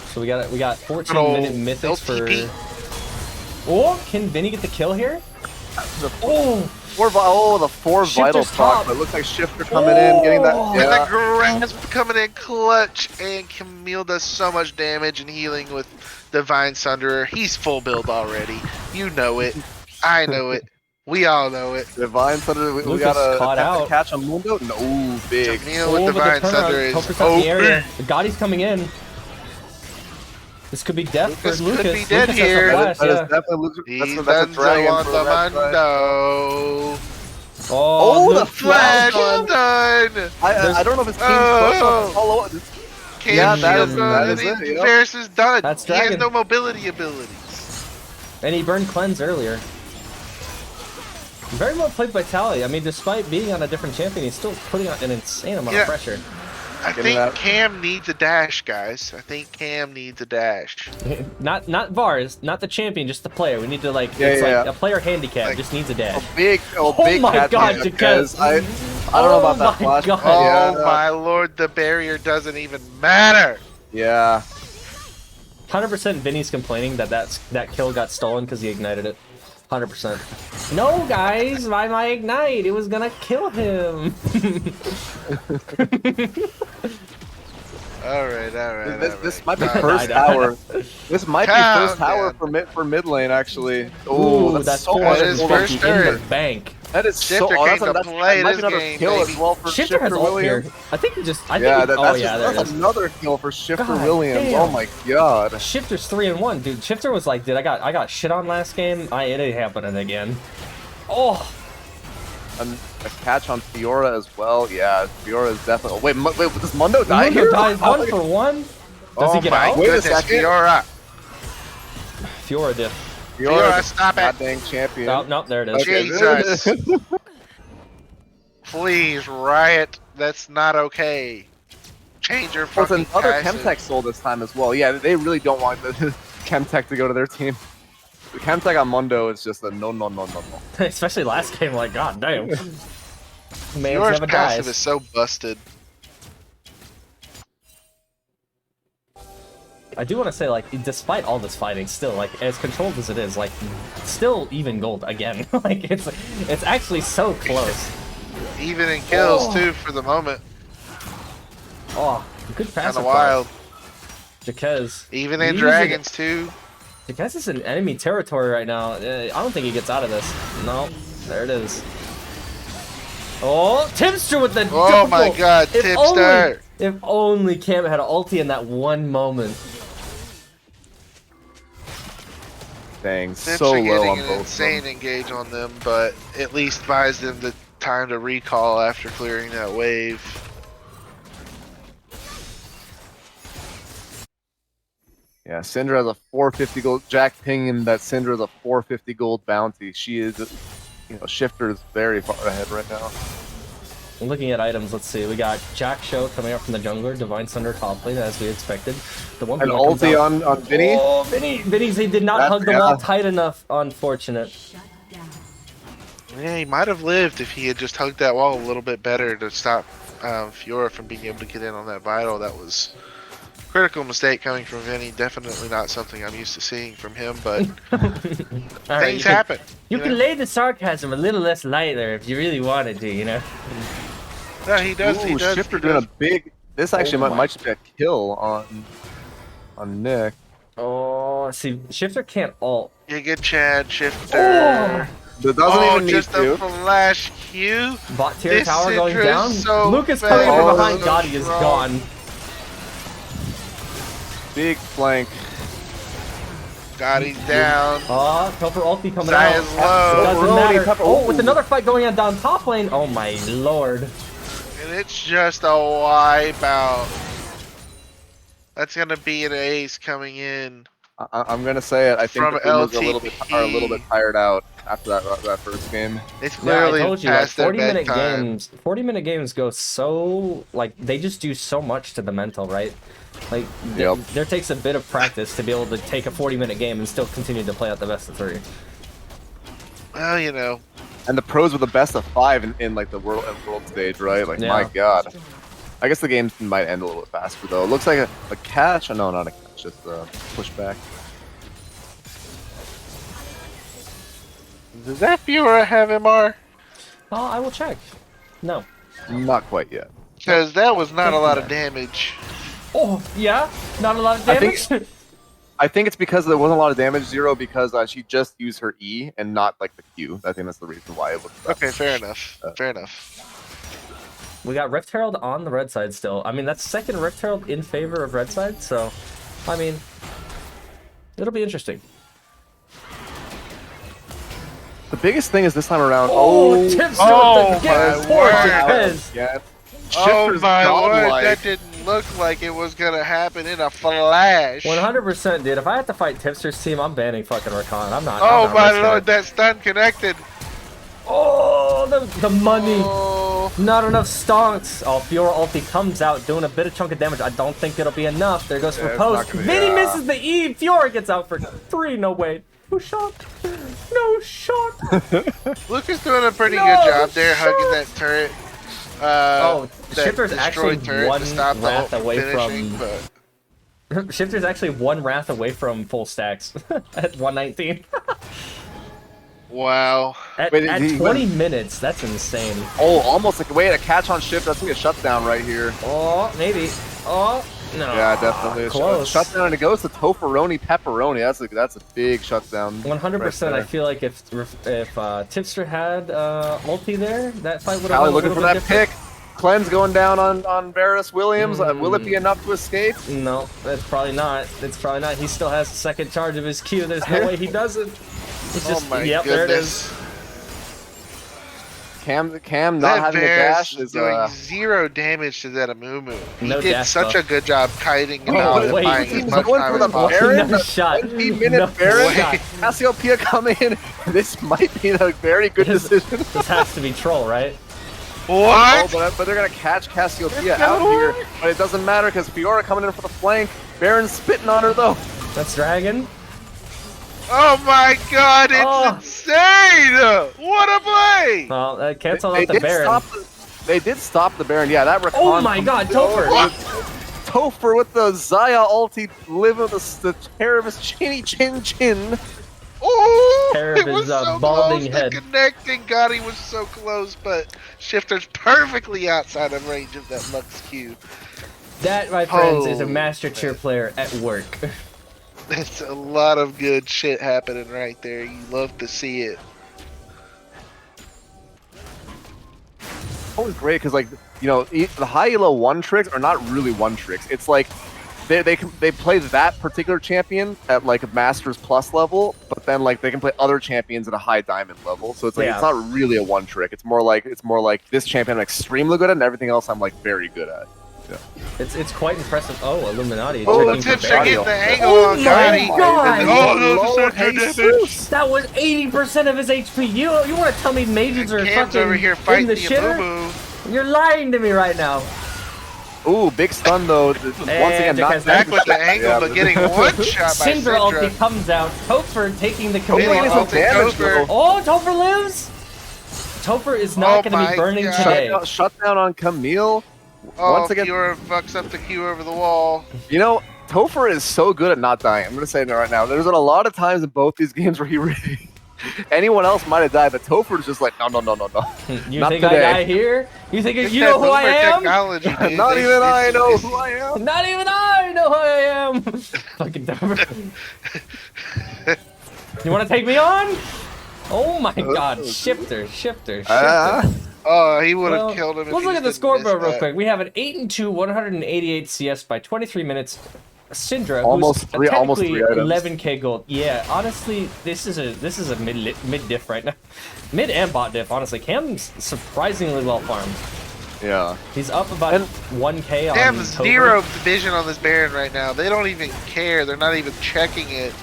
So we got 14 Good old minute mythics LTP. for. Oh, can Vinny get the kill here? Oh, the four vital Shifter's proc. top. It looks like Shifter coming in, getting that. And the Yeah. grasp coming in clutch, and Camille does so much damage and healing with Divine Sunderer. He's full build already. You know it. I know it. We all know it. Divine Thunder, we Lucas got a caught out. catch on Mundo. No, big. Camille oh, with with the Divine turnaround, Thunder is Poker's out in the area. open. The Gotti's coming in. This could be death Lucas for could Lucas. be dead Lucas has a here. flash, That is yeah. definitely Lucas. He's That's a dragon on for the red side. Mundo. Oh, Luke- the Flash Well done. I don't know if it's team's Oh. push follow up. Can't Yeah, that shield is- them, that and is it, he- yep. Varus is done. That's he has dragon. no mobility abilities. And he burned cleanse earlier. Very well played by Tally. I mean, despite being on a different champion, he's still putting on an insane amount of pressure. I Getting think that. Cam needs a dash, guys. I think Cam needs a dash. Not Vars, not the champion, just the player. We need to like Yeah, it's yeah, like yeah. a player handicap. Like- just needs a dash. Big my catch God, on because- I don't know about that my flash. God. Oh Yeah. my lord, the barrier doesn't even matter. Yeah. 100% Vinny's complaining that kill got stolen because he ignited it. 100%. No, guys, by my ignite, it was gonna kill him. All right. This might be All right. first Nah, nah. tower. This might be Calm first tower down. for mid lane actually. Ooh, Oh, that's so so much. That is gold. first in turret. the bank. That is Shifter so. came to That play might this be another game, kill baby. as well for Shifter has ult Williams. here. I think Yeah, oh that's, yeah, there it that's is. another kill for Shifter God Williams. damn. Oh my god. Shifter's 3-1, dude. Shifter was like, dude, I got shit on last game. It ain't happening again. Oh, And a catch on Fiora as well. Yeah, Fiora is definitely. Wait, does Mundo die Mundo here? dies 1-for-1. Does Oh he get my out? Wait a goodness, second. Fiora. Fiora did. Fiora, stop it. God dang champion. Oh, nope, there it is. Okay. Jesus. Please, Riot. That's not okay. Change your Well, it's fucking another passive. Chemtech soul this time as well. Yeah, they really don't want the Chemtech to go to their team. The Chemtech on Mundo is just a no. Especially last game, like, god damn. Man's Fiora's never passive dies. is so busted. I do want to say, like, despite all this fighting, still, like, as controlled as it is, like, still even gold again. Like, it's actually so close. Even in kills, Oh. too, for the moment. Oh, good Kind passive. of wild. Jaquez. Even in Easy. Dragons, too. Jaquez is in enemy territory right now. I don't think he gets out of this. No, there it is. Oh, Timster with the Oh double. my god, If Tipster. If only Cam had ulti in that one moment. Dang, Tipster so low getting on an both. insane engage on them, but at least buys them the time to recall after clearing that wave. Yeah, Syndra has a 450 gold. Jack pinging that Syndra has a 450 gold bounty. She is, Shifter is very far ahead right now. Looking at items, let's see. We got Jack Show coming up from the jungler, Divine Thunder top lane, as we expected. The one An who comes ulti out- on Vinny. Oh, Vinny's he did not That's- hug the yeah. wall tight enough. Unfortunate. Shut down. Yeah, he might have lived if he had just hugged that wall a little bit better to stop Fiora from being able to get in on that vital. That was a critical mistake coming from Vinny. Definitely not something I'm used to seeing from him, but All right, things you can- happen. You know? can lay the sarcasm a little less lighter if you really wanted to, you know? No, he does. Ooh, he does. Shifter he doing does. a big. This actually Oh my. might just be a kill on Nick. Oh, see, Shifter can't ult. You get Chad, Oh! Shifter. That doesn't Oh, even need just to. a flash Q. Bot tier This tower going Syndra down. is so Lucas coming in from fast. behind. Oh, God, he is strong. gone. Big flank. God, he's down. Oh, Pepper ulti coming Zaya's out. low. It doesn't Really, matter. Pepper- Oh, with ooh. another fight going on down top lane. Oh my lord. And it's just a wipeout. That's gonna be an ace coming in. I'm gonna say it. I think From the Pumas are LTP. a little bit tired out after that first game. It's Yeah, clearly I told you, like, past their 40-minute bedtime. games. 40-minute games go so like they just do so much to the mental, right? Like Yep. there takes a bit of practice to be able to take a 40-minute game and still continue to play out the best of 3. Well, you know, And the pros were the best of 5 in like the world stage, right? Like my Yeah. god. I guess the game might end a little bit faster though. It looks like a catch. Oh, no, not a catch. Just a pushback. Does that Fiora have MR? Oh, I will check. No. Not quite yet. Because that was not a lot of damage. Oh, yeah? Not a lot of I damage? think- I think it's because there wasn't a lot of damage, Zero, because she just used her E and not like the Q. I think that's the reason why it looked. Okay, fair enough. Fair enough. We got Rift Herald on the red side still. I mean, that's second Rift Herald in favor of red side, so, I mean, it'll be interesting. The biggest thing is this time around. Tips oh with the my get word. Portuguese. Yeah. Oh Shifter's my word, godlike. that didn't look like it was gonna happen in a flash. 100%, dude. If I have to fight Tipster's team, I'm banning fucking Rakan. I'm not. Oh I'm not my risking lord, it. that stun connected. Oh, the money. Oh, Not enough stonks. Oh, Fiora ulti comes out doing a bit of chunk of damage. I don't think it'll be enough. There goes for it's post. not gonna- Vinny yeah. misses the E. Fiora gets out for 3. No way. No shot. No shot. Lucas doing a pretty No, good job there, shot. hugging that turret. Oh, That Shifter's actually destroyed turret one to stop the wrath ult away finishing, from. but Shifter's actually 1 wrath away from full stacks at 119. wow. At, Wait, at he 20 minutes, that's insane. Oh, almost like a way to catch on shift. That's gonna be a shutdown right here. Oh, maybe. Oh, no. Yeah, definitely. Close. Shutdown, and it goes to Tofaroni Pepperoni. That's a big shutdown. 100%. right I feel like if Tipster had ulti there, that fight would have Probably been a looking little for bit that different. pick. Cleanse going down on Varus Williams. Will it be enough to escape? No, that's probably not. It's probably not. He still has the second charge of his Q. There's no way he doesn't. It's just, Oh my yep, there it goodness. is. Cam not That having a Varus dash was is doing 0 damage to that Amumu. He No did dash such buff. a good job kiting and Oh, out wait. and buying He's as much going time for the as possible. Baron. No shot. 20-minute No Baron. shot. Cassiopeia come in. This might be a very good decision. This has to be troll, right? Oh, What? but they're gonna catch Cassiopeia out here. But it doesn't matter because Fiora coming in for the flank. Baron's spitting on her though. That's Dragon. Oh my god, it's Oh. insane! What a play! Well, cancel out the Baron. They did stop the Baron. Yeah, that Rakan. Oh my god, Topher! Topher with the Zaya ulti, living with the terror of his chinny chin chin. Oh, Terror it of was his, so balding close. head. The connecting, God, he was so close, but Shifter's perfectly outside of range of that Lux Q. That, my friends, is a Oh. master tier player at work. That's a lot of good shit happening right there. You love to see it. Always great because, like, you know, the high elo one tricks are not really one tricks. It's like they play that particular champion at like a Masters Plus level, but then like they can play other champions at a high diamond level. So it's like Yeah. it's not really a one trick. It's more like this champion I'm extremely good at, and everything else I'm like very good at. It's quite impressive. Oh, Illuminati. Oh, the checking for tips are Baron. getting the angle Oh on my Gotti. God. Oh, no, Lord the second damage. Jesus. That was 80% of his HP. You want to tell me mages are Cam's fucking over here in fighting the the shitter? Amumu. You're lying to me right now. Ooh, big stun though. Once again, not Jack's Back with the angle, Yeah, but getting one shot by Syndra ulti Syndra. comes out. Topher taking the Topher Camille getting some ulti. damage Topher. though. Oh, Topher lives? Topher is not Oh going to my be burning God. today. Shut down on Camille. Oh, Once again, Fiora fucks up the Q over the wall. you know, Topher is so good at not dying. I'm gonna say that right now. There's been a lot of times in both these games where he really. Anyone else might have died, but Topher's just like, no. You Not think today. I die here? You think It's you that know who I boomer am? technology, dude. Not They- even I it's- know it's- who I am. Not even I know who I am. Fucking Topher. You want to take me on? Oh my god, Shifter. Oh, he would have Well, killed him. If let's he look at the didn't scoreboard miss real that. quick. We have an 8-2, 188 CS by 23 minutes. Syndra, Almost who's three- almost technically three items. 11k gold. Yeah, honestly, this is a mid diff right now, mid and bot diff. Honestly, Cam's surprisingly well farmed. Yeah. He's up about And 1k on They have Topher. 0 vision on this Baron right now. They don't even care. They're not even checking it.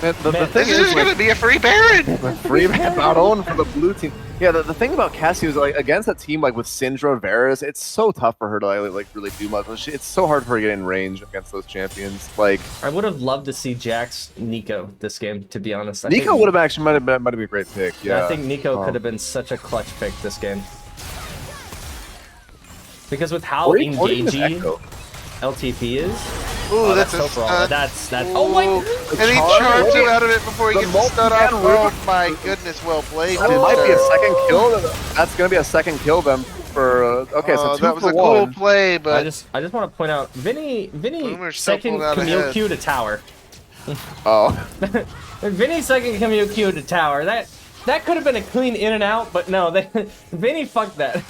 Man, the Man, thing This is is, going like, to be a free Baron. free map out on for the blue team. Yeah, the thing about Cassie is like against a team like with Syndra, Varus, it's so tough for her to like really do much. It's so hard for her to get in range against those champions. Like I would have loved to see Jax Nico this game, to be honest. I Nico think- would have actually might have been a great pick. Yeah, I think Nico could have been such a clutch pick this game. Because with how Or even engaging Echo. LTP is, Ooh, that's a so brawl. stun. That's. Ooh. Oh my. And he charged him out of it before he The gets the stun off. multi-man Oh my goodness, well played. That might be a Timster. second kill. That's gonna be a second kill then for. Okay, so 2 that was for a 1. cool play, I but just want to point out, Vinny Boomer's still second pulled out Camille ahead. Q to tower. Oh, Vinny second Camille Q to tower. That could have been a clean in and out, but no, Vinny fucked that.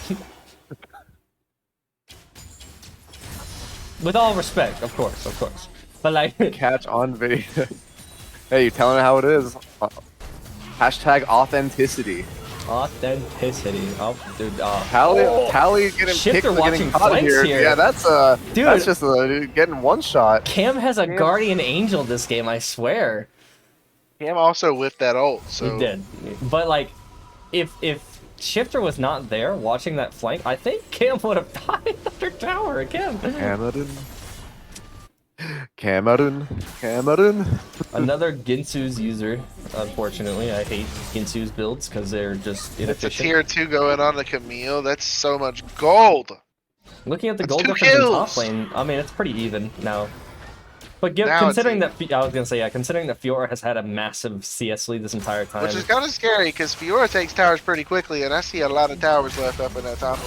With all respect, of course. But like, catch on video. Hey, you're telling it how it is. Hashtag authenticity. authenticity. Oh, dude. Tally getting picked Shifter for getting watching caught flanks here. here. Yeah, that's Dude. that's just getting one shot. Cam has a guardian angel this game, I swear. Cam also whipped that ult, so He did. But like, if Shifter was not there watching that flank, I think Cam would have died under tower again. Cameron. Another Ginsu's user. Unfortunately, I hate Ginsu's builds because they're just it's a inefficient. tier 2 going on to Camille. That's so much gold. Looking at the That's gold 2 difference in top kills. lane, I mean it's pretty even now. But Now considering it's that, I was gonna say, yeah, considering that Fiora has had a massive CS lead this entire time. Which is kind of scary because Fiora takes towers pretty quickly, and I see a lot of towers left up in that top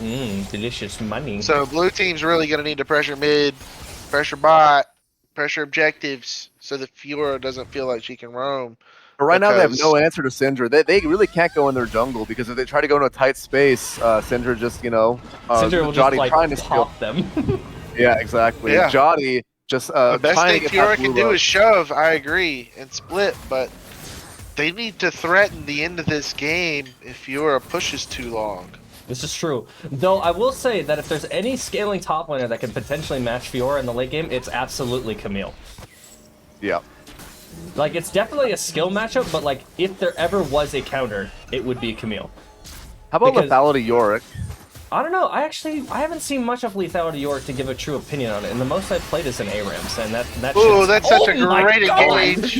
lane. Delicious money. So blue team's really going to need to pressure mid, pressure bot, pressure objectives, so that Fiora doesn't feel like she can roam. But right now they have Because- no answer to Syndra. They really can't go in their jungle because if they try to go into a tight space, Syndra just Syndra will Jotty just like trying to steal. pop them. Yeah, exactly. Yeah. Jotty just The best trying thing to get Fiora that can blue do up. is shove, I agree, and split, but they need to threaten the end of this game if Fiora pushes too long. This is true. Though I will say that if there's any scaling top laner that can potentially match Fiora in the late game, it's absolutely Camille. Yeah. Like, it's definitely a skill matchup, but like, if there ever was a counter, it would be Camille. How about Because- lethality Yorick? I don't know. I haven't seen much of Lethality Yorick to give a true opinion on it, and the most I've played is in ARAMs, and that Ooh, shit's- that's such a Oh my great God! engage.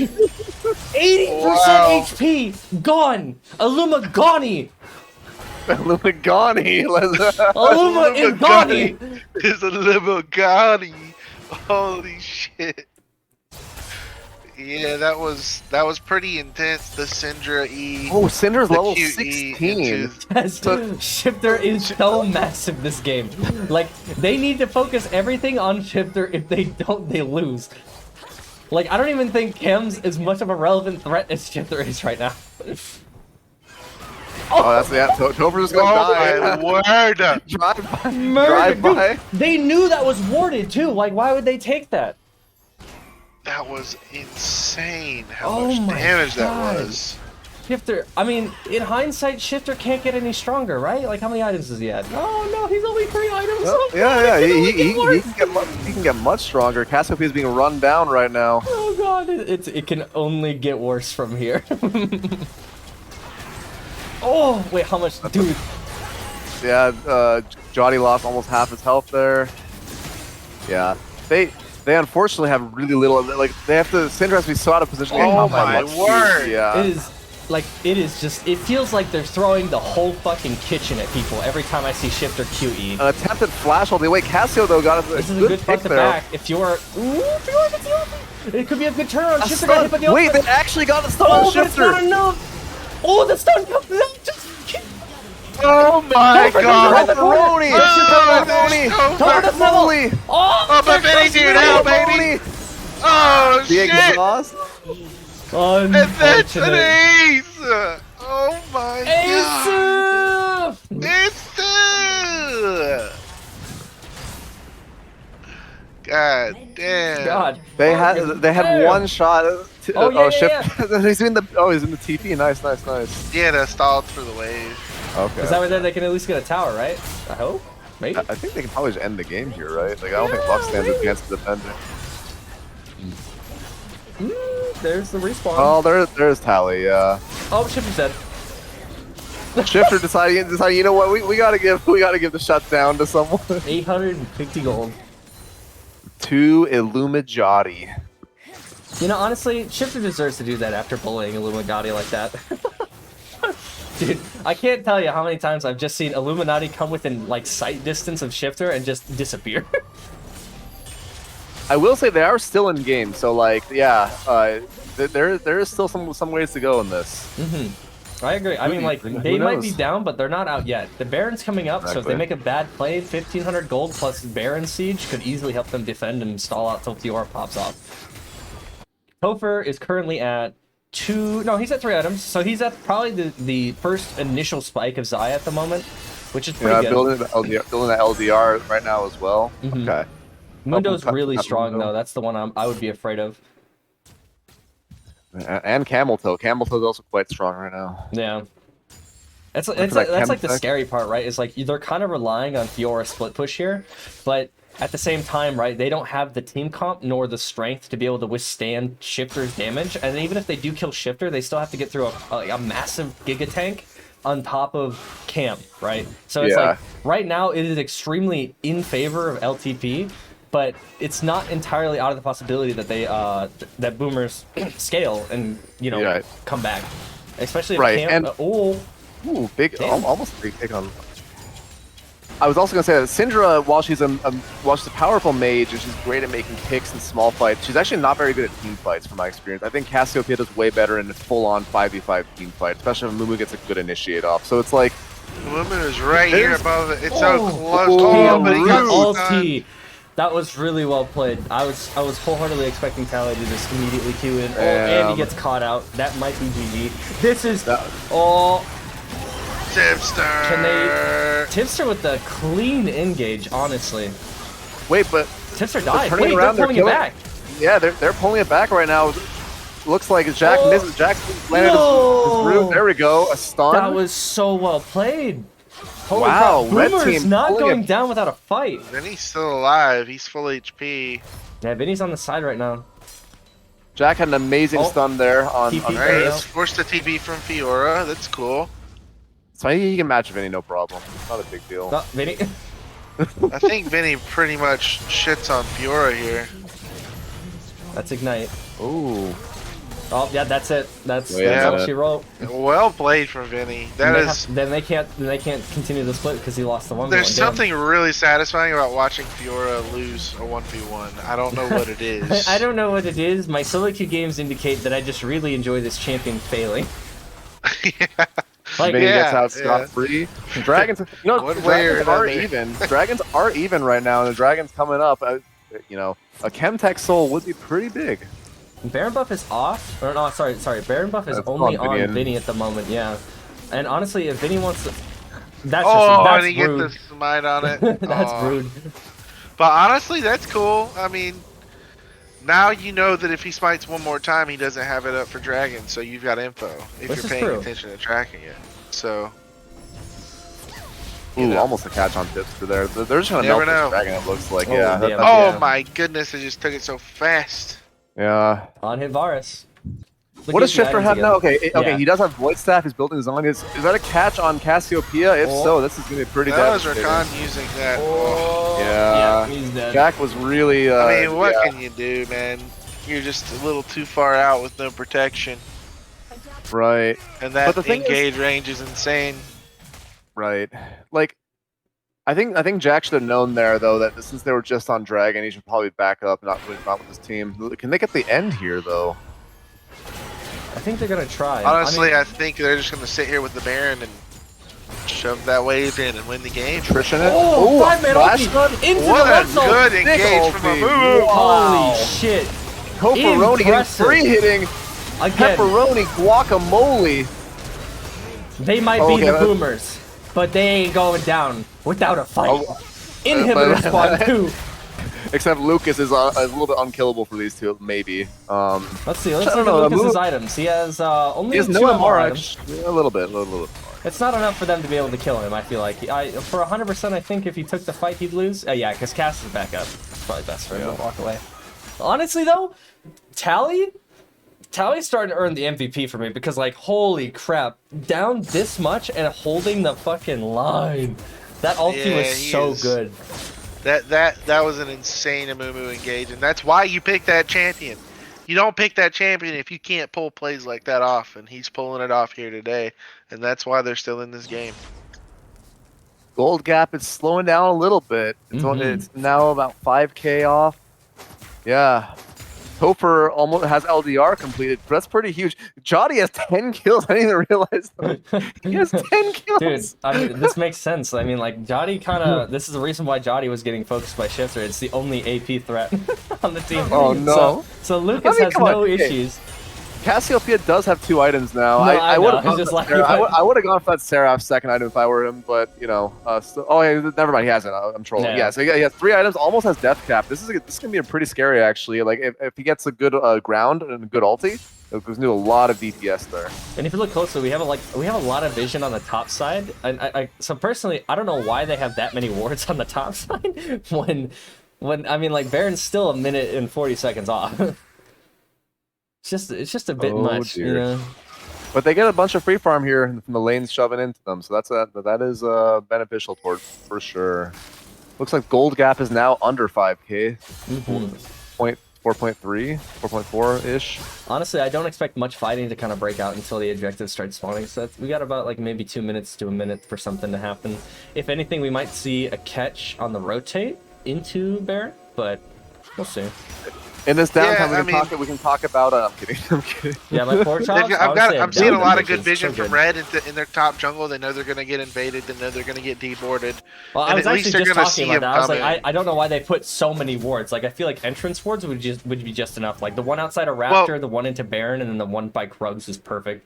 80% Wow. HP gone. Illuma Gani. Lumigani. Illuma Ingani. Is a Lamborghini. Holy shit. Yeah, that was pretty intense. The Syndra E. Oh, Syndra's the level QE 16. into- Yes, Shifter is so massive this game. Like, they need to focus everything on Shifter. If they don't, they lose. Like, I don't even think Cam's as much of a relevant threat as Shifter is right now. Oh, that's Tover's gonna die. Oh my word! Drive by. Murder, Drive by. dude, they knew that was warded too. Like, why would they take that? That was insane how Oh much my damage God. that was. Shifter, I mean, in hindsight, Shifter can't get any stronger, right? Like, how many items does he have? Oh no, he's only 3 items. Well, Oh, God, yeah, it can only he get worse. he can get much stronger. Cassiopeia is being run down right now. Oh god, it can only get worse from here. Oh, wait, how much? Dude, Yeah, Jotty lost almost half his health there. Yeah, they unfortunately have really little. Like they have to. Syndra has to be so out of position. to Oh help by my much. word. Yeah. it is just, it feels like they're throwing the whole fucking kitchen at people every time I see Shifter QE. An attempted flash ult. Wait, Cassio though got a This is a good good pick front to there. back. If you're, Fiora gets the ulti. It could be a good turn on. A Shifter got hit by stun. the Wait, ultimate. they actually got a stun Oh, on but it's not Shifter. enough. Oh, the stun comes out. Just Oh my god! Pepperoni! Oh, Pepperoni! Tover the Holy! Oh, but Vinny's here now, baby! Oh, The shit! exhaust. And that's an unfortunate. ace! Oh my god! Ace! It's God damn. God. They had Damn. one shot. Oh, yeah, Shifter. He's in the TP. Nice. Yeah, that stalled for the wave. Okay. Is that way there they can at least get a tower, right? I hope. Maybe. I think they can probably just end the game here, right? Like I don't think Lux stands a chance to defend it. There's the respawn. Oh, there's Tally. Yeah. Oh, Shifter's dead. Shifter decided. You know what? We gotta give the shutdown to someone. 850 gold. To Illumijati. You know, honestly, Shifter deserves to do that after bullying Illuminati like that. Dude, I can't tell you how many times I've just seen Illuminati come within, like, sight distance of Shifter and just disappear. I will say they are still in game, so like, yeah, there is still some ways to go in this. I agree. I mean, like, Who they might be knows? down, but they're not out yet. The Baron's coming up, so if they Exactly. make a bad play, 1,500 gold plus Baron Siege could easily help them defend and stall out till Fiora pops off. Topher is currently at 2... No, he's at 3 items, so he's at probably the first initial spike of Zaya at the moment, which is pretty good. Building that LDR right now as well. Mhm. Okay. Mundo's really Cut strong, Mundo. though. That's the one I would be afraid of. And Camel Toe. Camel Toe is also quite strong right now. Yeah. That's that like the Chemtech. scary part, right? Is like they're kind of relying on Fiora split push here, but at the same time, right, they don't have the team comp nor the strength to be able to withstand Shifter's damage. And even if they do kill Shifter, they still have to get through a massive Giga Tank on top of Cam, right? So it's Yeah. like right now it is extremely in favor of LTP, but it's not entirely out of the possibility that they that boomers scale and Yeah. come back, especially if Right, Cam. and- Ooh, Big, Damn. almost a big take on. I was also gonna say that Syndra, while she's a powerful mage and she's great at making picks and small fights, she's actually not very good at team fights from my experience. I think Cassiopeia does way better in a full-on 5v5 team fight, especially if Mumu gets a good initiate off. So it's like, The woman is right here There's- above it. It's so Oh, close. oh, But he got rude. stunned. ulti. That was really well played. I was wholeheartedly expecting Tally to just immediately Q in. Oh, and he gets caught out. That might be GG. This is oh. Tipster. Can they Tipster with the clean engage? Honestly, wait, but Tipster died. turning Wait, around, they're they're pulling it killing- back. yeah, they're pulling it back right now. Looks like Jack Oh. misses. Jack landed No. his root. There we go. A stun. That was so well played. Holy Wow, crap. red Boomer's team not pulling going it. down without a fight. Vinny's still alive. He's full HP. Yeah, Vinny's on the side right now. Jack had an amazing Oh. stun there on. TP. on There you Alright, go. he's forced a TP from Fiora. That's cool. So he can match Vinny, no problem. Not a big deal. No, Vinny. I think Vinny pretty much shits on Fiora here. That's Ignite. Ooh. Oh, yeah, that's it. That's Yeah. how she rolled. Well played from Vinny. That is. Then they can't continue the split because he lost the 1v1. There's Damn. something really satisfying about watching Fiora lose a 1v1. I don't know what it is. I don't know what it is. My solo queue games indicate that I just really enjoy this champion failing. Yeah. Like, Vinny gets yeah, out scot-free. Dragons, One way or dragons are another. even. Dragons are even right now, and the dragons coming up. A Chemtech soul would be pretty big. Baron buff is off. Or no, sorry. Baron buff is That's only on Vinny on and- Vinny at the moment. Yeah. And honestly, if Vinny wants to, that's Oh, that's and he rude. gets the smite on it. That's Aw. rude. But honestly, that's cool. I mean, now you know that if he smites one more time, he doesn't have it up for dragon, so you've got info if This you're is paying true. attention and tracking it. So, Ooh, You know. almost a catch on tips for there. They're just gonna Never melt know. this dragon. It looks like, Oh, yeah. damn. oh Yeah. my goodness, it just took it so fast. Yeah. On hit Varus. Look What at does you Shifter adding have now? together. Okay, Yeah. he does have Void Staff. He's building his own. Is that a catch on Cassiopeia? If Oh. so, this is gonna be pretty That was devastating. Rakan using that. Oh. Yeah. He's dead. Jack was really. I mean, what yeah, can you do, man? You're just a little too far out with no protection, right, and that But the thing is- engage range is insane. right. Like, I think Jack should have known there though that since they were just on Dragon, he should probably back up, not with his team. Can they get the end here though? I think they're gonna try. Honestly, I mean, I think they're just gonna sit here with the Baron and shove that wave in and win the game. Attrition it. oh, Ooh, 5-man flash ulti gun? into What the a left zone. good Thick engage from a ulti. move! Wow. Holy shit! Pepperoni getting Impressive. free hitting. Again, Pepperoni guacamole. they might Okay, be the that's- boomers, but they ain't going down without a fight. Oh, Inhibitor spawn too. Except Lucas is a little bit unkillable for these two, maybe. Let's see. Let's I look don't at know, Lucas's move- items. He has only He has 2 no MR MR, items. actually. A little bit. It's not enough for them to be able to kill him. I feel like for 100%, I think if he took the fight, he'd lose. Yeah, because Cass is back up. It's probably best for him to walk away. Honestly, though, Tally's starting to earn the MVP for me because, like, holy crap, down this much and holding the fucking line. That ulti Yeah, was he so is. good. That was an insane Amumu engage, and that's why you pick that champion. You don't pick that champion if you can't pull plays like that off, and he's pulling it off here today, and that's why they're still in this game. Gold gap is slowing down a little bit. It's Mhm. it's now about 5K off. Yeah. Topher almost has LDR completed, but that's pretty huge. Jotty has 10 kills. I didn't even realize that. He has 10 kills. Dude, I mean, this makes sense. I mean, like, Jotty kind of... This is the reason why Jotty was getting focused by Shifter. It's the only AP threat on the team. Oh, no. So Lucas has come on, no okay. issues. Cassiopeia does have 2 items now. No, I would have know, gone, just for like- I would have gone for that Seraph second item if I were him, but you know, oh, hey, never mind. He hasn't. I'm trolling. Yeah. Yeah, so he has 3 items. Almost has death cap. This can be pretty scary actually. Like if he gets a good ground and a good ulti, there's gonna do a lot of DPS there. And if you look closely, we have a lot of vision on the top side. And so personally, I don't know why they have that many wards on the top side when I mean, like, Baron's still a minute and 40 seconds off. It's just a bit much, dear. you know. But they get a bunch of free farm here from the lanes shoving into them, so that is beneficial for sure. Looks like gold gap is now under 5k, 4.3, 4.4 ish. Honestly, I don't expect much fighting to kind of break out until the objectives start spawning. So we got about like maybe 2 minutes to a minute for something to happen. If anything, we might see a catch on the rotate into Baron, but we'll see. In this downtime, Yeah, we can talk about. I'm kidding. I'm kidding. Yeah, my poor child. I'm seeing a lot of good vision so good. from Red in their top jungle. They know they're going to get invaded. They know they're going to get deboarded. Well, I And was at least actually they're just gonna talking see about that. I was like, coming. I don't know why they put so many wards. Like, I feel like entrance wards would be just enough. Like the one outside of Raptor, the one into Baron, and then the one by Krugs is perfect.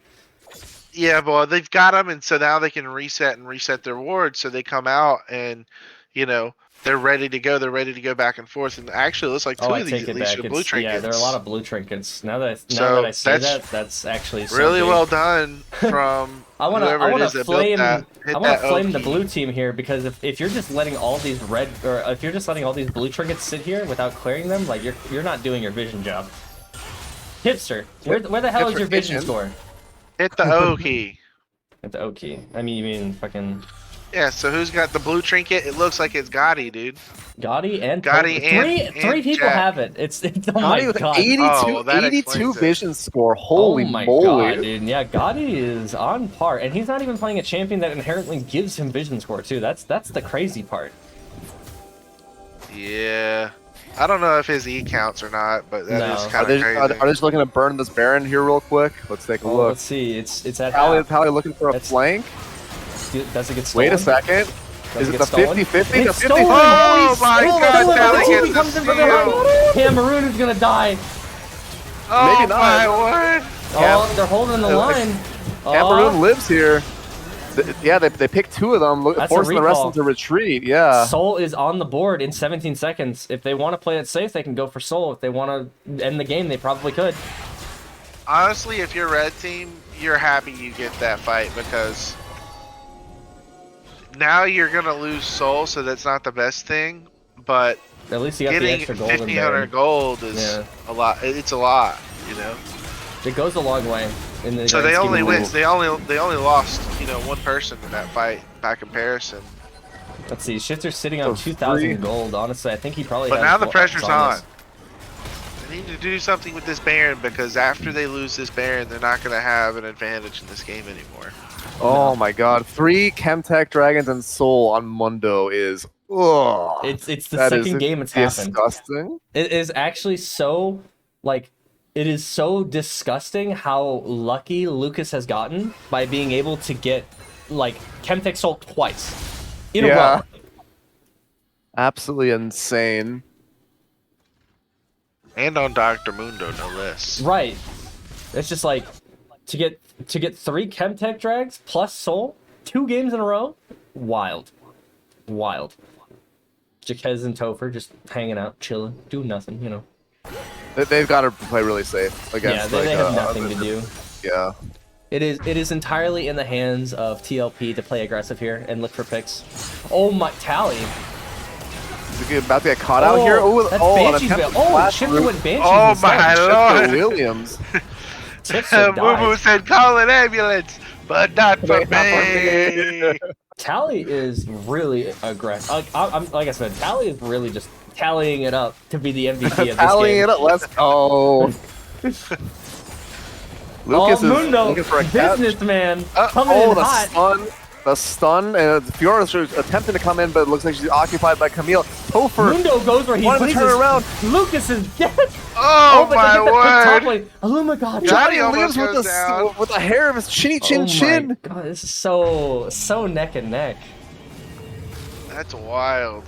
Yeah, well, they've got them, and so now they can reset their wards. So they come out and, you know, they're ready to go. They're ready to go back and forth. And actually, it looks like two I of take these it at least back. are blue trinkets. Yeah, there are a lot of blue trinkets. Now that So I say that's that's actually so really big. well done from I want whoever it is to that built flame. that. I want to flame the blue team here because if you're just letting all these red or if you're just letting all these blue trinkets sit here without clearing them, like you're not doing your vision job. Hipster, where the hell is your vision score? Hit the O key. At the O key. I mean, you mean fucking Yeah, so who's got the blue trinket? It looks like it's Gotti, dude. Gotti and Gotti Topher. Three people Jack. have it. It's oh Gotti my with god. 82, Oh, that 82 explains it. vision score. Holy oh my moly! god, dude. Yeah, Gotti is on par, and he's not even playing a champion that inherently gives him vision score too. That's the crazy part. Yeah. I don't know if his E counts or not, but that is No. Are kind they, of crazy. are they just looking to burn this Baron here real quick? Let's take a Oh, look. let's see. It's at Pally half. looking for a That's- flank. Does it get stolen? Wait a second. Does Is it it get the stolen? 50-50? It's The 50-50? stolen! Oh my Stolen! god, Stolen! Tally Oh, gets he the comes in from steal! behind. Cameroon is gonna die. Oh Maybe not. my word! Oh, they're holding the line. Cameroon lives here. Yeah, they picked 2 of them, That's a forcing the rest of recall. them to retreat. Yeah. Soul is on the board in 17 seconds. If they want to play it safe, they can go for Soul. If they want to end the game, they probably could. Honestly, if you're red team, you're happy you get that fight because now you're gonna lose soul, so that's not the best thing. But At least you got the getting extra gold in 1,500 there. gold is a lot. It's a lot, you know. It goes a long way. In the So they grand scheme only of win. things. They only lost, you know, one person in that fight by comparison. Let's see. Shifter's sitting on So 2,000 free. gold. Honestly, I think he probably. But has now the what- pressure's on. this. They need to do something with this Baron because after they lose this Baron, they're not going to have an advantage in this game anymore. Oh my god. 3 Chemtech Dragons and Soul on Mundo is... Ugh. It's the That is second game it's happened. disgusting. It is actually so like. It is so disgusting how lucky Lucas has gotten by being able to get like Chemtech Soul twice in a row. Absolutely insane. And on Dr. Mundo, no less. Right. It's just like to get 3 Chemtech drags plus Soul 2 games in a row. Wild. Jaquez and Topher just hanging out, chilling, doing nothing, you know. They've got to play really safe against. Yeah, they like, have nothing to do. Yeah. It is entirely in the hands of TLP to play aggressive here and look for picks. Oh my, Tally. Is he about to get caught out here? Oh, that's Banshee's an Veil. attempted Oh, flash Shifter route. went Banshee's Oh instead. my Shifter lord! Williams. Tipster Moo died. said, "Call an ambulance," but not for me. Tally is really aggressive. Like I said, Tally is really just tallying it up to be the MVP of this Tallying game. it up. Let's go. Lucas is Mundo, looking for a catch. businessman, Uh, coming Oh, in the hot. stun. the stun, and Fiora's attempting to come in, but it looks like she's occupied by Camille. Topher Mundo goes where he wanted to pleases. turn around. Lucas is dead. Oh, but they my hit the quick top word! lane. Oh my god. Johnny Johnny almost lives goes down. with the hair of his chinny chin chin. Oh my god, this is so neck and neck. That's wild.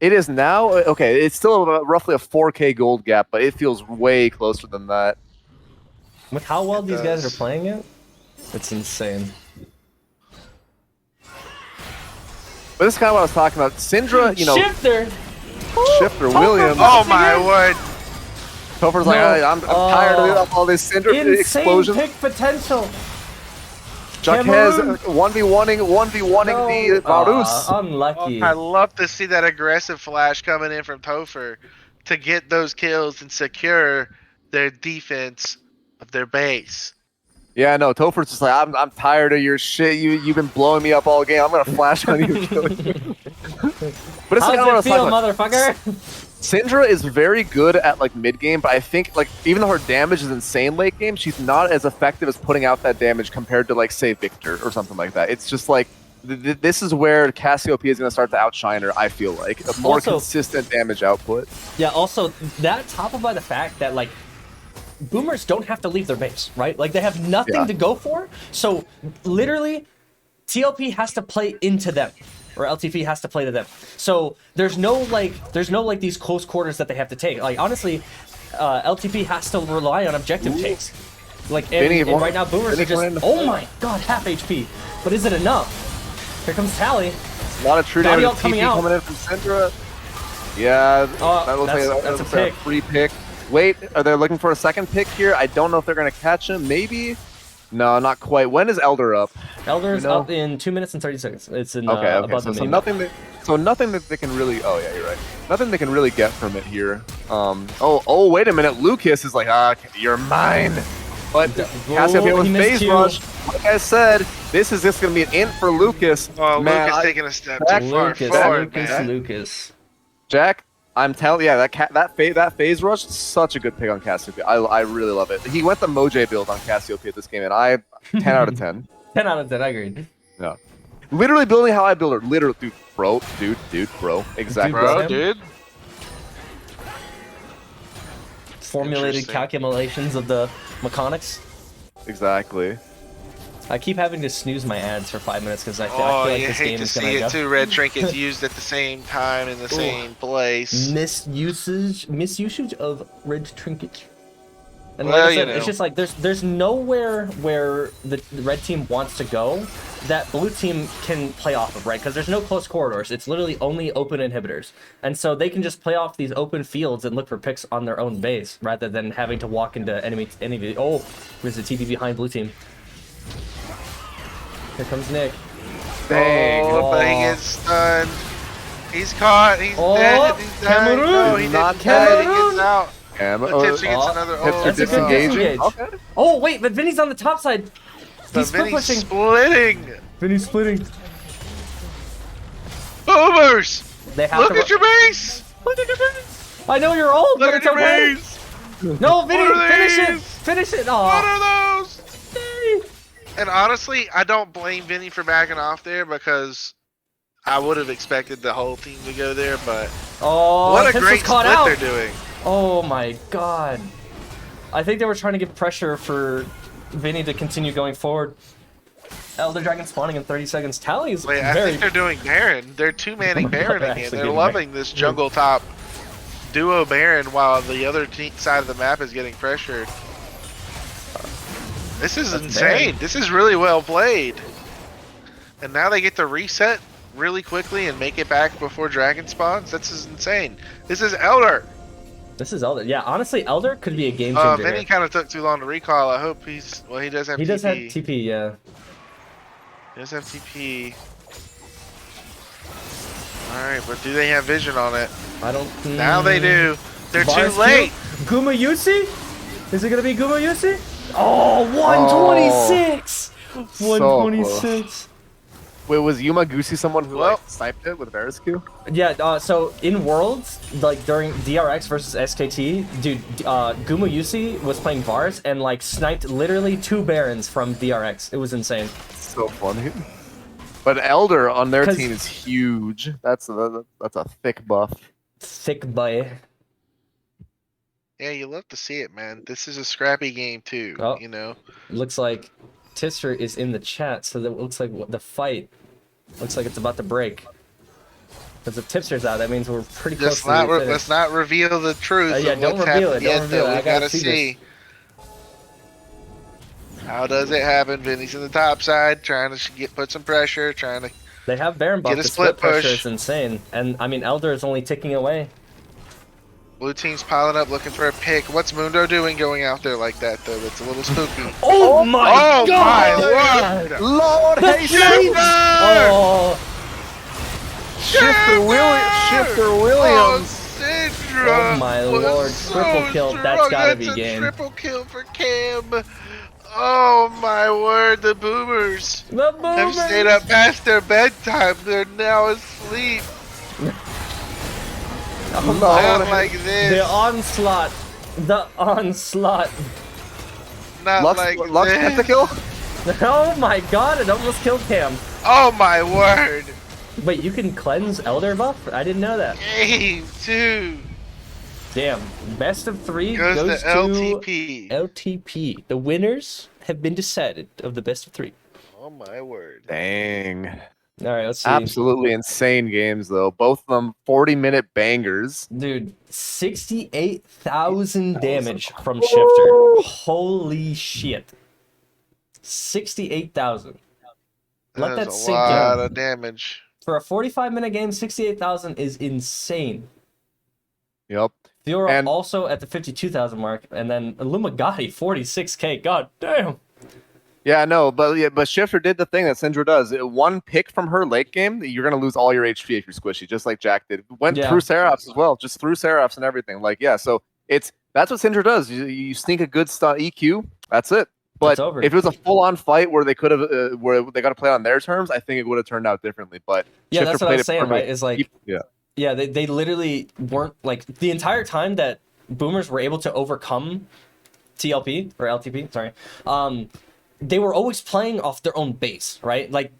It is now, okay, it's still about roughly a 4K gold gap, but it feels way closer than that. With how well these guys does. are playing it, it's insane. But this is kind of what I was talking about. Syndra, you know, Shifter. Shifter Williams. Oh my word! Topher's No. like, I'm tired of all this Syndra Insane explosions. pick potential. Jacquez Cameroon. 1v1ing the Varus. Unlucky. I love to see that aggressive flash coming in from Topher to get those kills and secure their defense of their base. Yeah, no, Topher's just like, I'm tired of your shit. You've been blowing me up all game. I'm gonna flash on you and kill you. But it's How kind of what I does was it feel, talking about. motherfucker? Syndra is very good at like mid game, but I think like even though her damage is insane late game, she's not as effective as putting out that damage compared to like say Victor or something like that. It's just like this is where Cassiopeia is going to start to outshine her. I feel like a more Also- consistent damage output. Yeah, also, that toppled by the fact that, like, boomers don't have to leave their base, right? Like, they have nothing Yeah. to go for, so literally, TLP has to play into them, or LTP has to play to them. So there's no, like, these close quarters that they have to take. Like, honestly, LTP has to rely on objective takes. Like, Vinny, and right now, boomers Vinny are just, coming in. oh my god, half HP. But is it enough? Here comes Tally. A lot of true Body damage ult coming TP out. coming in from Syndra. Yeah, that looks that's- like that's a a pick. free pick. Wait, are they looking for a second pick here? I don't know if they're going to catch him. Maybe? No, not quite. When is Elder up? Elder's You know? up in 2 minutes and 30 seconds. It's in Okay, above so the main. nothing that they can really. Oh yeah, you're right. Nothing they can really get from it here. Oh, wait a minute. Lucas is like, you're mine. But Cassiopeia with he missed phase Q. rush. Like I said, this is just gonna be an int for Lucas. Oh, Man, Lucas I- taking a step Jack- too far Lucas, forward, Lucas, man. Lucas. Jack, I'm telling you, that phase rush, such a good pick on Cassiopeia. I really love it. He went the Mojay build on Cassiopeia this game, and I 10 out of 10. 10 out of 10, I agree. Yeah, literally building how I build her. Literally, dude, bro, exactly. Bro, dude. Formulated Interesting. calculations of the mechanics. Exactly. I keep having to snooze my ads for 5 minutes because I feel Oh, like you this hate game to is see gonna it go. too. Red trinkets used at the same time in the same place. Misusage of red trinket. And Well, like I said, you it's know. just like there's nowhere where the red team wants to go that blue team can play off of, right? Because there's no close corridors. It's literally only open inhibitors, and so they can just play off these open fields and look for picks on their own base rather than having to walk into enemy. Oh, there's a TP behind blue team. Here comes Nick. Dang. Oh, but he gets stunned. He's caught. He's Oh, dead. He's dying. Cameroon. No, he Not didn't die. He Cameroon. gets out. Damn. But Tipsy gets another. Tipsy Oh, That's a good disengaging. disengage. Okay. Oh wait, but Vinny's on the top side. but He's split Vinny's pushing. splitting. Vinny's splitting. Boomers! They have Look to. at your base! Look at your base. I know you're old, Look but at it's your okay. base! No, Vinny, What are finish it. these? Finish it. What Aw. are those? And honestly, I don't blame Vinny for backing off there because I would have expected the whole team to go there, but Oh, what a Tips great was caught split out. they're doing. Oh my god. I think they were trying to give pressure for Vinny to continue going forward. Elder Dragon spawning in 30 seconds. Tally's Wait, I very... think they're doing Baron. They're two-manning Baron They're again. actually They're getting loving this jungle top duo Baron while the other side of the map is getting pressured. This is That's insane. Baron. This is really well played. And now they get to reset really quickly and make it back before Dragon spawns. This is insane. This is Elder. This is Elder. Yeah, honestly, Elder could be a game changer. Vinny here. kind of took too long to recall. I hope he's... Well, he does have He TP. does have TP, yeah. He does have TP. Alright, but do they have vision on it? I don't... Now they do. They're Bars too late. Guma Yusi? Is it gonna be Guma Yusi? Oh, 126! So 126. Wait, was Yuma Goosey someone who Well, like sniped it with Veriscu. Yeah, so in Worlds, like during DRX versus SKT, dude, Gumu Yusi was playing Vars and like sniped literally 2 Barons from DRX. It was insane. So funny. But Elder on their 'Cause- team is huge. That's a thick buff. Thick boy. Yeah, you love to see it, man. This is a scrappy game too. Oh. You know. Looks like Tister is in the chat, so that looks like the fight looks like it's about to break. Because if Tipster's out, that means we're pretty close Just to the not finish. let's not reveal the truth. Yeah, of don't what's reveal happened it, don't yet, reveal though. it. I We gotta gotta see see. How does it happen? Vinny's in the top side, trying to put some pressure, trying to. They have Baron buff. Get a The split pressure push. is insane. And, I mean, Elder is only ticking away. Blue team's piling up, looking for a pick. What's Mundo doing going out there like that, though? That's a little spooky. Oh my Oh god! my word! Lord Shifter! Oh, Shifter Oh, Williams. Syndra Oh my was lord, so triple kill, that's strong. gotta That's be a game. Triple kill for Cam. Oh my word, the boomers the have stayed Boomers! up past their bedtime. They're now asleep. Oh Not my, like the this. onslaught. The onslaught. Not Lux like gets the this. kill. Oh my god, it almost killed Cam. Oh my word. Wait, you can cleanse Elder buff? I didn't know that. Game 2 Damn. Best of 3 goes goes to LTP. LTP. The winners have been decided of the best of 3. Oh my word. Dang. All right, let's see. Absolutely insane games though. Both of them 40-minute bangers. Dude, 68,000 damage from Shifter. Holy shit. 68,000. Let that That's a sink lot in. of damage. For a 45-minute game, 68,000 is insane. Yep. Fiora And- also at the 52,000 mark, and then Illumigati 46k. God damn. Yeah, no, but Shifter did the thing that Syndra does. One pick from her late game, you're gonna lose all your HP if you're squishy, just like Jack did. Went Yeah. through Seraphs as well, just through Seraphs and everything. Like, yeah, so that's what Syndra does. You sneak a good EQ, that's it. But It's over. if it was a full-on fight where they could have, where they got to play on their terms, I think it would have turned out differently. But Yeah, Shifter that's what I played was it saying, right? perfect. Is like, yeah, they literally weren't like the entire time that Boomers were able to overcome TLP or LTP, sorry. They were always playing off their own base, right? Like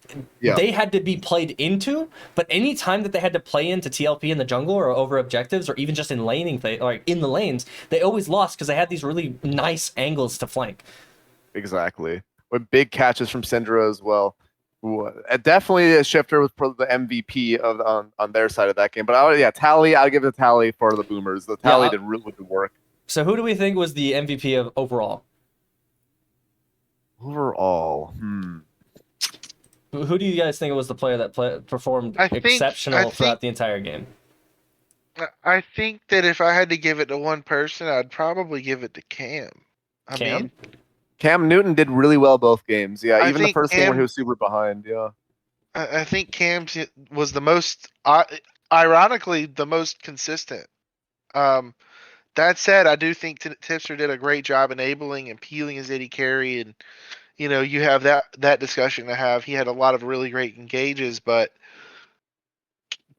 Yeah. they had to be played into, but any time that they had to play into TLP in the jungle or over objectives or even just in laning play, like in the lanes, they always lost because they had these really nice angles to flank. Exactly. With big catches from Syndra as well. Definitely a Shifter was probably the MVP of on their side of that game. But Tally, I'll give it a Tally for the Boomers. The Tally did really good work. So who do we think was the MVP of overall? Overall, Who do you guys think was the player that performed I think- exceptional throughout the entire game? I think that if I had to give it to one person, I'd probably give it to Cam. I Cam? mean, Cam Newton did really well both games. Yeah, I even the think first game where Cam- he was super behind. Yeah. I think Cam's was the most, ironically, the most consistent. That said, I do think Tipster did a great job enabling and peeling his AD carry, and you have that discussion to have. He had a lot of really great engages, but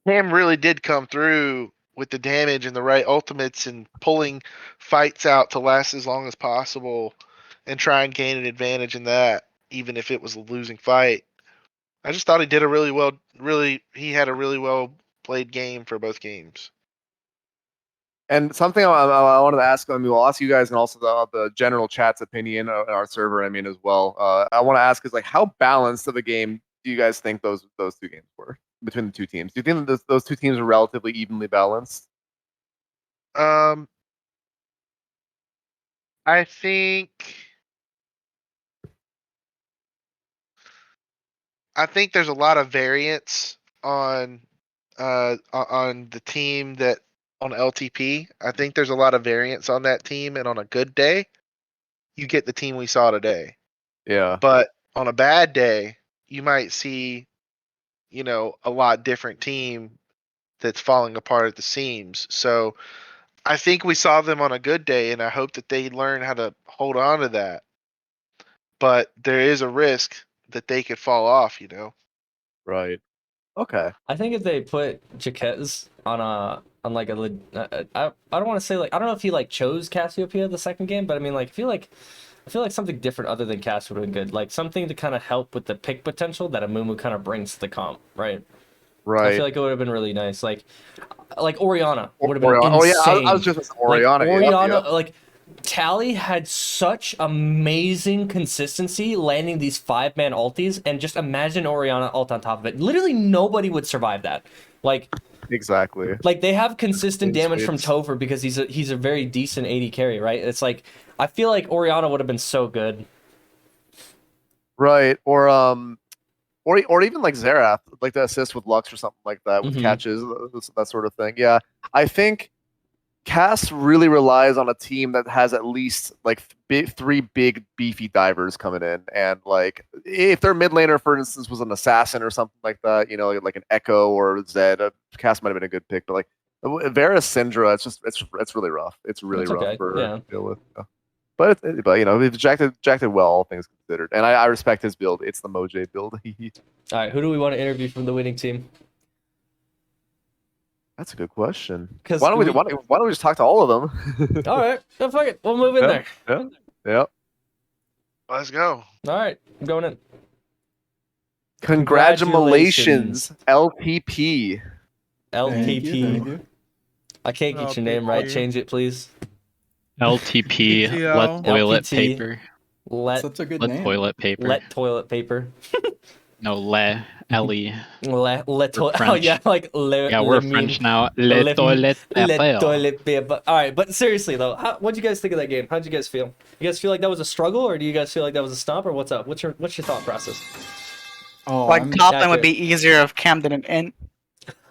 Cam really did come through with the damage and the right ultimates and pulling fights out to last as long as possible and try and gain an advantage in that, even if it was a losing fight. I just thought he did he had a really well played game for both games. And something I wanted to ask, we'll ask you guys and also the general chat's opinion on our server, as well. I want to ask is like, how balanced of a game do you guys think those two games were between the two teams? Do you think that those two teams are relatively evenly balanced? I think there's a lot of variance on the team that on LTP. I think there's a lot of variance on that team, and on a good day, you get the team we saw today. Yeah. But on a bad day, you might see, a lot different team that's falling apart at the seams. So I think we saw them on a good day, and I hope that they learn how to hold on to that. But there is a risk that they could fall off, Right. Okay. I think if they put Jaquez on like I don't want to say like I don't know if he like chose Cassiopeia the second game, but I mean like I feel like something different other than Cass would have been good. Like something to kind of help with the pick potential that Amumu kind of brings to the comp, right? Right. I feel like it would have been really nice. Like Oriana would have been Oriana. Oh yeah, insane. I was just Oriana. Like, Oriana, yep. like Tally had such amazing consistency landing these 5-man ultis, and just imagine Oriana ult on top of it. Literally nobody would survive that. Like Exactly. Like they have consistent Clean damage from sweeps. Topher because he's a very decent AD carry, right? It's like I feel like Oriana would have been so good. Right. Or even like Xerath, like the assist with Lux or something like that with Mhm. catches, that sort of thing. Yeah, I think Cass really relies on a team that has at least like three big beefy divers coming in, and like if their mid laner, for instance, was an assassin or something like that, you know, like an Echo or Zed, Cass might have been a good pick, but like Varus Syndra, it's really rough. It's really It's rough okay, for yeah. to deal with. Yeah. But you know, if Jack did well, all things considered, and I respect his build. It's the Mojay build. All right, who do we want to interview from the winning team? That's a good question. 'Cause Why don't we just talk to all of them? All right, no, fuck it, we'll move in there. Yeah. Let's go. All right, I'm going in. Congratulations, LTP. LTP. Thank you. I can't get your name right. Change it, please. LTP, PTO. let toilet LPT. paper. Let Such a good Let name. toilet paper. let toilet paper. No, le. L-E. Le We're oh French. yeah, like le. Yeah, we're le French mean- now. Le toilet Le paper. toilet paper. All right, but seriously though, what'd you guys think of that game? How'd you guys feel? You guys feel like that was a struggle, or do you guys feel like that was a stomp, or what's up? What's your thought process? Oh, Like I'm, top lane would be easier if Cam didn't int.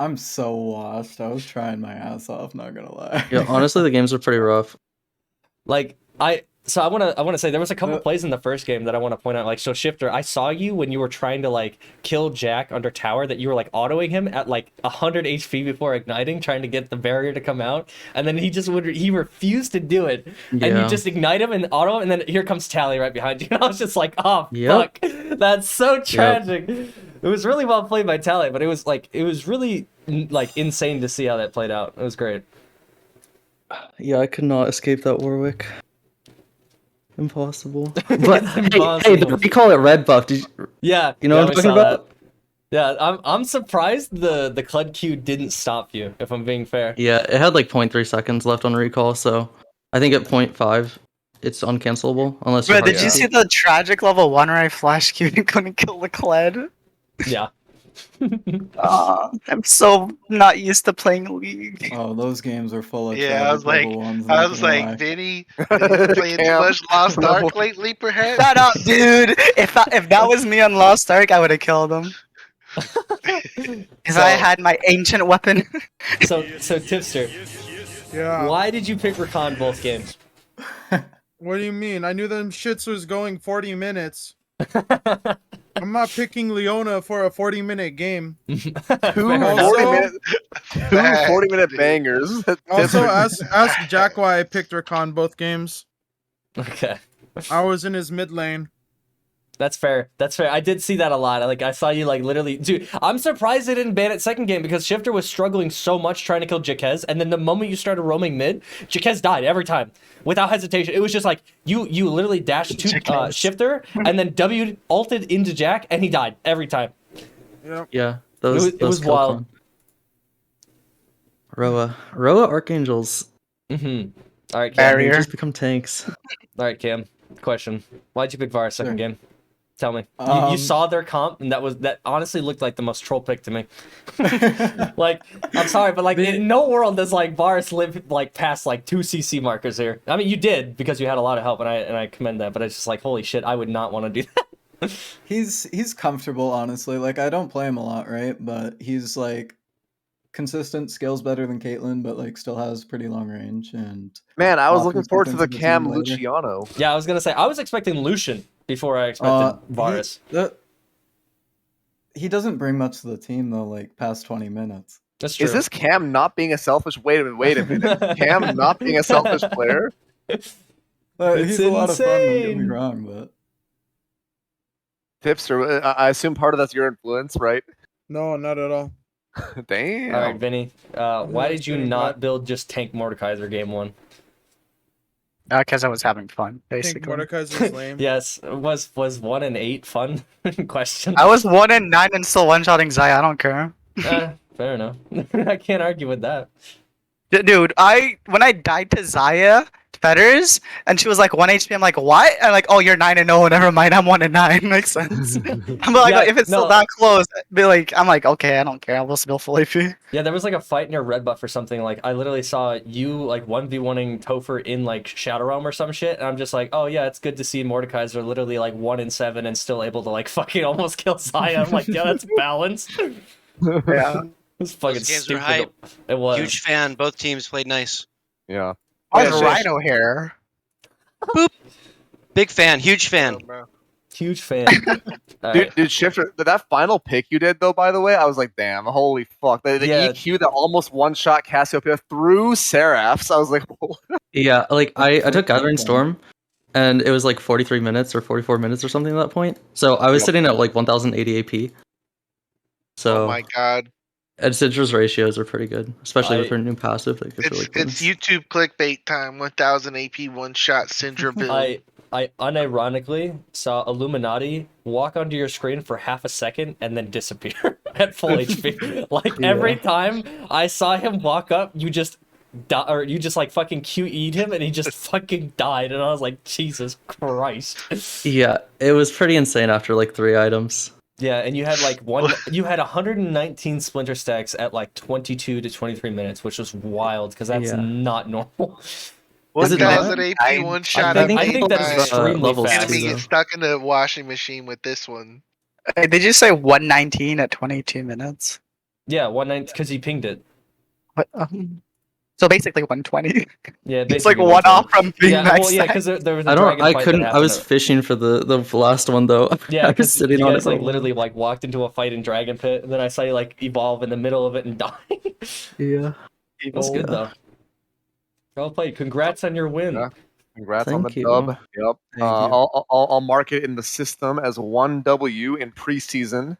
I'm so washed. I was trying my ass off, not gonna lie. Yeah, honestly, the games are pretty rough. Like I want to say there was a couple plays in the first game that I want to point out. Like, so Shifter, I saw you when you were trying to like kill Jack under tower, that you were like autoing him at like 100 HP before igniting, trying to get the barrier to come out, and then he refused to do it, and you Yeah. just ignite him and auto him, and then here comes Tally right behind you, and I was just like, oh Yep. fuck, that's so tragic. It was really well played by Tally, but it was really like insane to see how that played out. It was great. Yeah, I could not escape that Warwick. Impossible. But It's hey, impossible. the recall at red buff. Did you, Yeah, you know yeah, what I'm we talking saw about? that. Yeah, I'm surprised the Clud Q didn't stop you, if I'm being fair. Yeah, it had like 0.3 seconds left on recall, so I think at 0.5 it's uncancelable unless Bro, you're did you see the tragic level 1 where I flash queued and couldn't kill the Kled? Yeah. I'm so not used to playing League. Oh, those games are full of Yeah, I was tragic like, level ones, I not was gonna like, lie. Vinny, playing too Cam. much Lost Ark lately, perhaps. Shut up, dude! If that was me on Lost Ark, I would have killed him. If I had my ancient weapon. So Tipster, Yeah. why did you pick Rakan both games? What do you mean? I knew them shits was going 40 minutes. I'm not picking Leona for a 40-minute game. Two Also- 40-minute bangers. Also, ask Jack why I picked Rakan both games. Okay. I was in his mid lane. That's fair. That's fair. I did see that a lot. Like I saw you like literally, dude. I'm surprised they didn't ban it second game because Shifter was struggling so much trying to kill Jaquez, and then the moment you started roaming mid, Jaquez died every time without hesitation. It was just like you literally dashed to Shifter and then W ulted into Jack, and he died every time. Yep. Yeah, those It was kill wild. con. Roa Archangels. Mm-hmm. All right, Cam. Barrier. Just become tanks. All right, Cam. Question: why'd you pick Varus second Sure. game? Tell me. You Um, saw their comp, and that honestly looked like the most troll pick to me. Like, I'm sorry, but like, in no world does like Varus live like past like 2 CC markers here. I mean, you did because you had a lot of help, and I commend that. But it's just like, holy shit, I would not want to do that. He's comfortable, honestly. Like, I don't play him a lot, right? But he's like consistent, skills better than Caitlyn, but like still has pretty long range. And Man, I was Offense looking forward to the gets into the Cam team later. Luciano. Yeah, I was gonna say I was expecting Lucian before I expected Varus. He doesn't bring much to the team though. Like past 20 minutes. That's true. Is this Cam not being a selfish? Wait a minute. Cam not being a selfish player? It's He's a lot of fun. Don't get me insane. wrong, but Tipster, I assume part of that's your influence, right? No, not at all. Damn. All right, Vinny. Why Yeah, did you pretty not much. build just Tank Mordekaiser game 1? Because I was having fun, I think basically. Mordekaiser's lame. Yes, was 1 and 8 fun? Question. I was 1 and 9 and still one-shotting Zaya. I don't care. Fair enough. I can't argue with that. Dude, when I died to Zaya Fetters and she was like 1 HP, I'm like, what? And like, oh, you're 9 and 0. Never mind, I'm 1 and 9. Makes sense. I'm like, Yeah, if it's still no. that close, I'm like, okay, I don't care. I will still full AP. Yeah, there was like a fight near Red Buff or something. Like I literally saw you like 1v1ing Topher in like Shadow Realm or some shit, and I'm just like, oh yeah, it's good to see Mordekaiser literally like 1 and 7 and still able to like fucking almost kill Zaya. I'm like, yeah, that's balanced. Yeah. It's fucking Those games were stupid. hype. It was. Huge fan. Both teams played nice. Yeah. Why Yeah, is Rhino here? Big fan. Huge fan. Huge fan. All Dude, right. dude, Shifter, that final pick you did though, by the way, I was like, damn, holy fuck. The Yeah. EQ that almost one-shot Cassiopeia through Seraphs, I was like, Yeah, like I took Gathering Okay. Storm, and it was like 43 minutes or 44 minutes or something at that point. So I was Yep. sitting at like 1080 AP. So Oh my god. and Citra's ratios are pretty good, especially with I- her new passive. Like, it's really good. It's YouTube clickbait time. 1000 AP one shot Syndra build. I unironically saw Illuminati walk onto your screen for half a second and then disappear at full HP. Like every time I saw him walk up, you just or you just like fucking QE'd him and he just fucking died, and I was like, Jesus Christ. Yeah, it was pretty insane after like 3 items. Yeah, and you had like you had 119 splinter stacks at like 22 to 23 minutes, which was wild because that's Yeah. not normal. Is it not? 1000 AP one shot. I think that's time. extremely levels fast. Enemy too, gets stuck in the washing machine with this one. Hey, did you say 119 at 22 minutes? Yeah, 119 because he pinged it. What? So basically 120. Yeah, It's like basically one 120. off from being Yeah, max. well, yeah, because there was a I don't. dragon I fight couldn't. that I was happened. fishing for the last one though. Yeah, I was because sitting you on guys it. like literally like walked into a fight in Dragon Pit, and then I saw you like evolve in the middle of it and die. Yeah. That's good though. Well played. Congrats on your win. Yeah. Congrats on Thank the you. dub. Yep. Thank you. I'll mark it in the system as 1W in preseason.